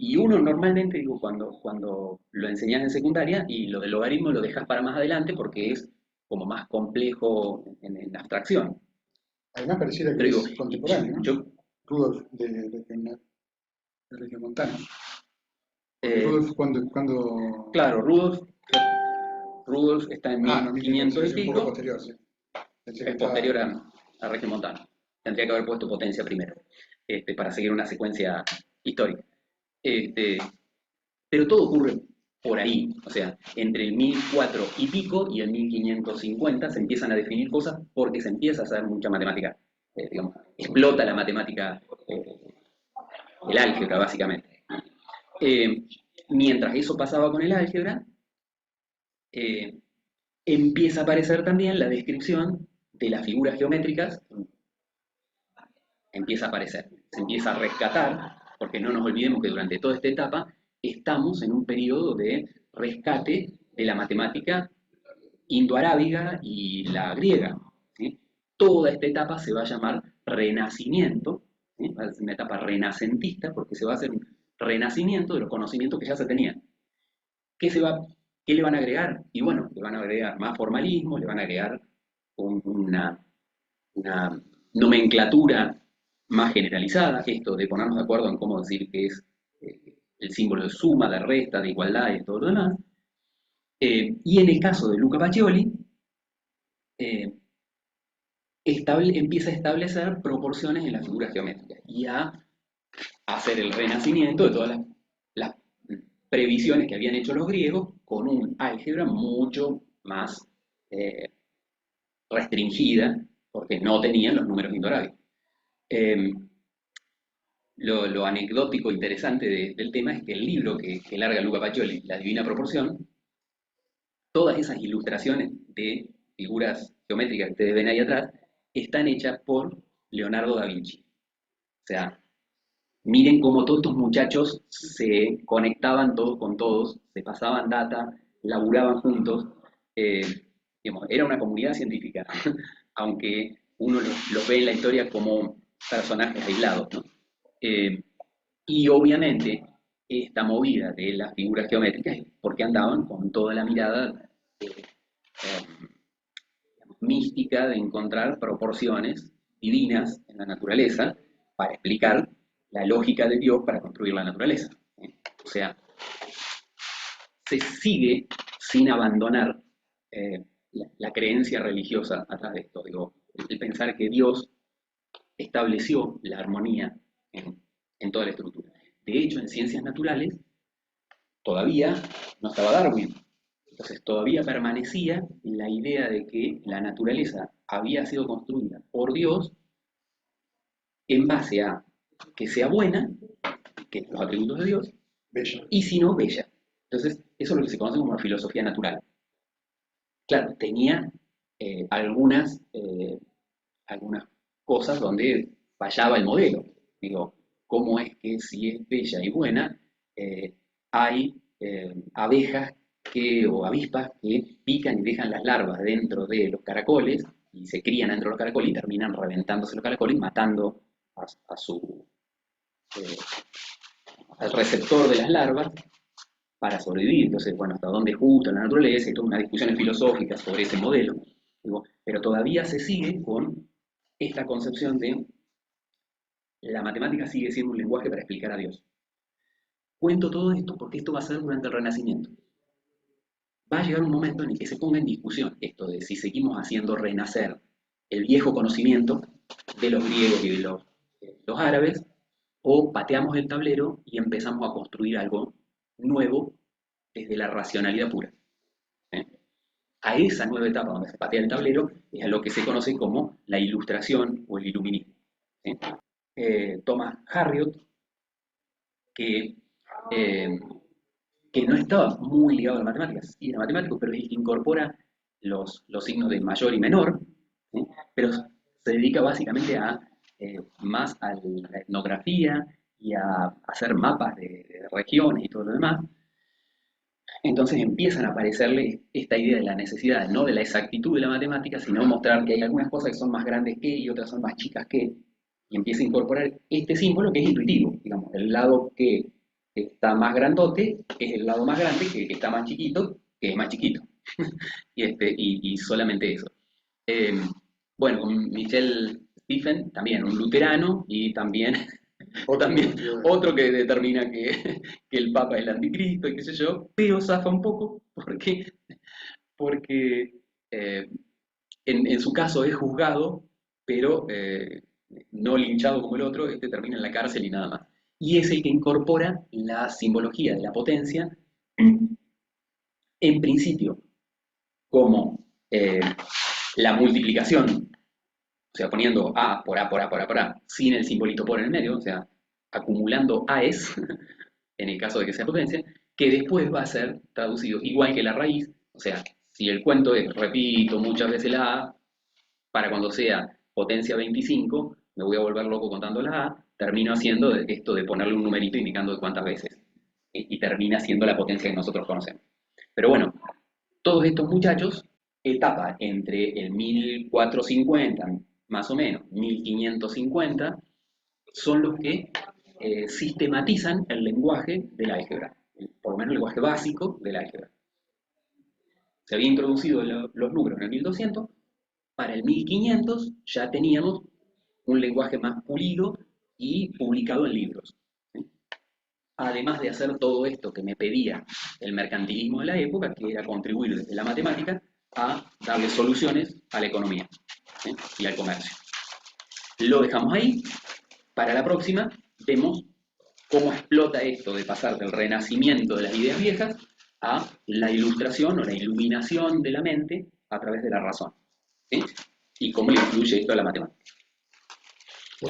Y uno normalmente, digo, cuando lo enseñas en secundaria, y lo del logaritmo lo dejas para más adelante porque es como más complejo en abstracción. Además pareciera Pero que digo, es contemporáneo, ¿no? yo, Rudolf de Regiomontano. Porque eh, Rudolf cuando... claro, Rudolf está en Ah, no, 1500 y es un poco pico, posterior, sí. Pensé que es estaba... posterior a Regiomontano. Tendría que haber puesto potencia primero, para seguir una secuencia histórica. Este, pero todo ocurre por ahí, o sea, entre el 1004 y pico y el 1550 se empiezan a definir cosas porque se empieza a hacer mucha matemática, digamos, explota la matemática, el álgebra básicamente. Eh, Mientras eso pasaba con el álgebra, eh, empieza a aparecer también la descripción de las figuras geométricas, empieza a aparecer, se empieza a rescatar, porque no nos olvidemos que durante toda esta etapa estamos en un periodo de rescate de la matemática indoarábiga y la griega. ¿Sí? Toda esta etapa se va a llamar Renacimiento, ¿sí? Va a ser una etapa renacentista porque se va a hacer un renacimiento de los conocimientos que ya se tenían. ¿Qué, se va, ¿Qué le van a agregar? Y bueno, le van a agregar más formalismo, le van a agregar una nomenclatura más generalizada, esto de ponernos de acuerdo en cómo decir que es el símbolo de suma, de resta, de igualdad y todo lo demás. Y en el caso de Luca Pacioli, eh, empieza a establecer proporciones en las figuras geométricas y a hacer el renacimiento de todas las previsiones que habían hecho los griegos con un álgebra mucho más eh, restringida, porque no tenían los números indoarábicos. Eh, lo anecdótico interesante del tema es que el libro que larga Luca Pacioli, La Divina Proporción, todas esas ilustraciones de figuras geométricas que ustedes ven ahí atrás, están hechas por Leonardo da Vinci. O sea, miren cómo todos estos muchachos se conectaban todos con todos, se pasaban data, laburaban juntos. eh, digamos, era una comunidad científica, aunque uno los ve en la historia como personajes aislados, ¿no? Eh, y obviamente esta movida de las figuras geométricas es porque andaban con toda la mirada mística de encontrar proporciones divinas en la naturaleza para explicar la lógica de Dios para construir la naturaleza. O sea, se sigue sin abandonar la creencia religiosa a través de esto. Digo, el pensar que Dios estableció la armonía en toda la estructura. De hecho, en ciencias naturales todavía no estaba Darwin. Entonces todavía permanecía la idea de que la naturaleza había sido construida por Dios en base a que sea buena, que es los atributos de Dios, Bella. y si no, bella. Entonces, eso es lo que se conoce como la filosofía natural. Claro, tenía algunas cosas donde fallaba el modelo. Digo, ¿cómo es que si es bella y buena, hay abejas o avispas que pican y dejan las larvas dentro de los caracoles y se crían dentro de los caracoles y terminan reventándose los caracoles y matando a eh, al receptor de las larvas para sobrevivir? Entonces, bueno, hasta dónde es justo la naturaleza y toda una discusión filosófica sobre ese modelo. Digo, pero todavía se sigue con esta concepción de la matemática sigue siendo un lenguaje para explicar a Dios. Cuento todo esto porque esto va a ser durante el Renacimiento. Va a llegar un momento en el que se ponga en discusión esto de si seguimos haciendo renacer el viejo conocimiento de los griegos y de los árabes, o pateamos el tablero y empezamos a construir algo nuevo desde la racionalidad pura. ¿Eh? A esa nueva etapa donde se patea el tablero es a lo que se conoce como la ilustración o el iluminismo. ¿Sí? Thomas Harriot, que, eh, que no estaba muy ligado a las matemáticas, sí era matemático, pero incorpora los signos de mayor y menor, ¿sí? Pero se dedica básicamente más a la etnografía y a hacer mapas de regiones y todo lo demás. Entonces empiezan a aparecerle esta idea de la necesidad, no de la exactitud de la matemática, sino mostrar que hay algunas cosas que son más grandes que y otras son más chicas que, y empieza a incorporar este símbolo que es intuitivo, digamos, el lado que está más grandote es el lado más grande que el que está más chiquito, que es más chiquito. y solamente eso. Eh, bueno, con Michel Stephen, también un luterano y también también otro que determina que el Papa es el anticristo y qué sé yo, pero zafa un poco porque en su caso es juzgado, pero no linchado como el otro, este termina en la cárcel y nada más. Y es el que incorpora la simbología de la potencia, en principio, como la multiplicación, o sea, poniendo A por A por A por A por A, sin el simbolito por en el medio, o sea, acumulando A's, en el caso de que sea potencia, que después va a ser traducido igual que la raíz, o sea, si el cuento es, repito muchas veces la A, para cuando sea potencia 25, me voy a volver loco contando la A, termino haciendo esto de ponerle un numerito indicando de cuántas veces, y termina siendo la potencia que nosotros conocemos. Pero bueno, todos estos muchachos, etapa entre el 1450, más o menos, 1550, son los que sistematizan el lenguaje del álgebra, por lo menos el lenguaje básico del álgebra. Se habían introducido los números en el 1200, para el 1500 ya teníamos un lenguaje más pulido y publicado en libros. ¿Sí? Además de hacer todo esto que me pedía el mercantilismo de la época, que era contribuir desde la matemática a darle soluciones a la economía, ¿sí? Y al comercio. Lo dejamos ahí. Para la próxima vemos cómo explota esto de pasar del renacimiento de las ideas viejas a la ilustración o la iluminación de la mente a través de la razón, ¿sí? Y cómo le influye esto a la matemática.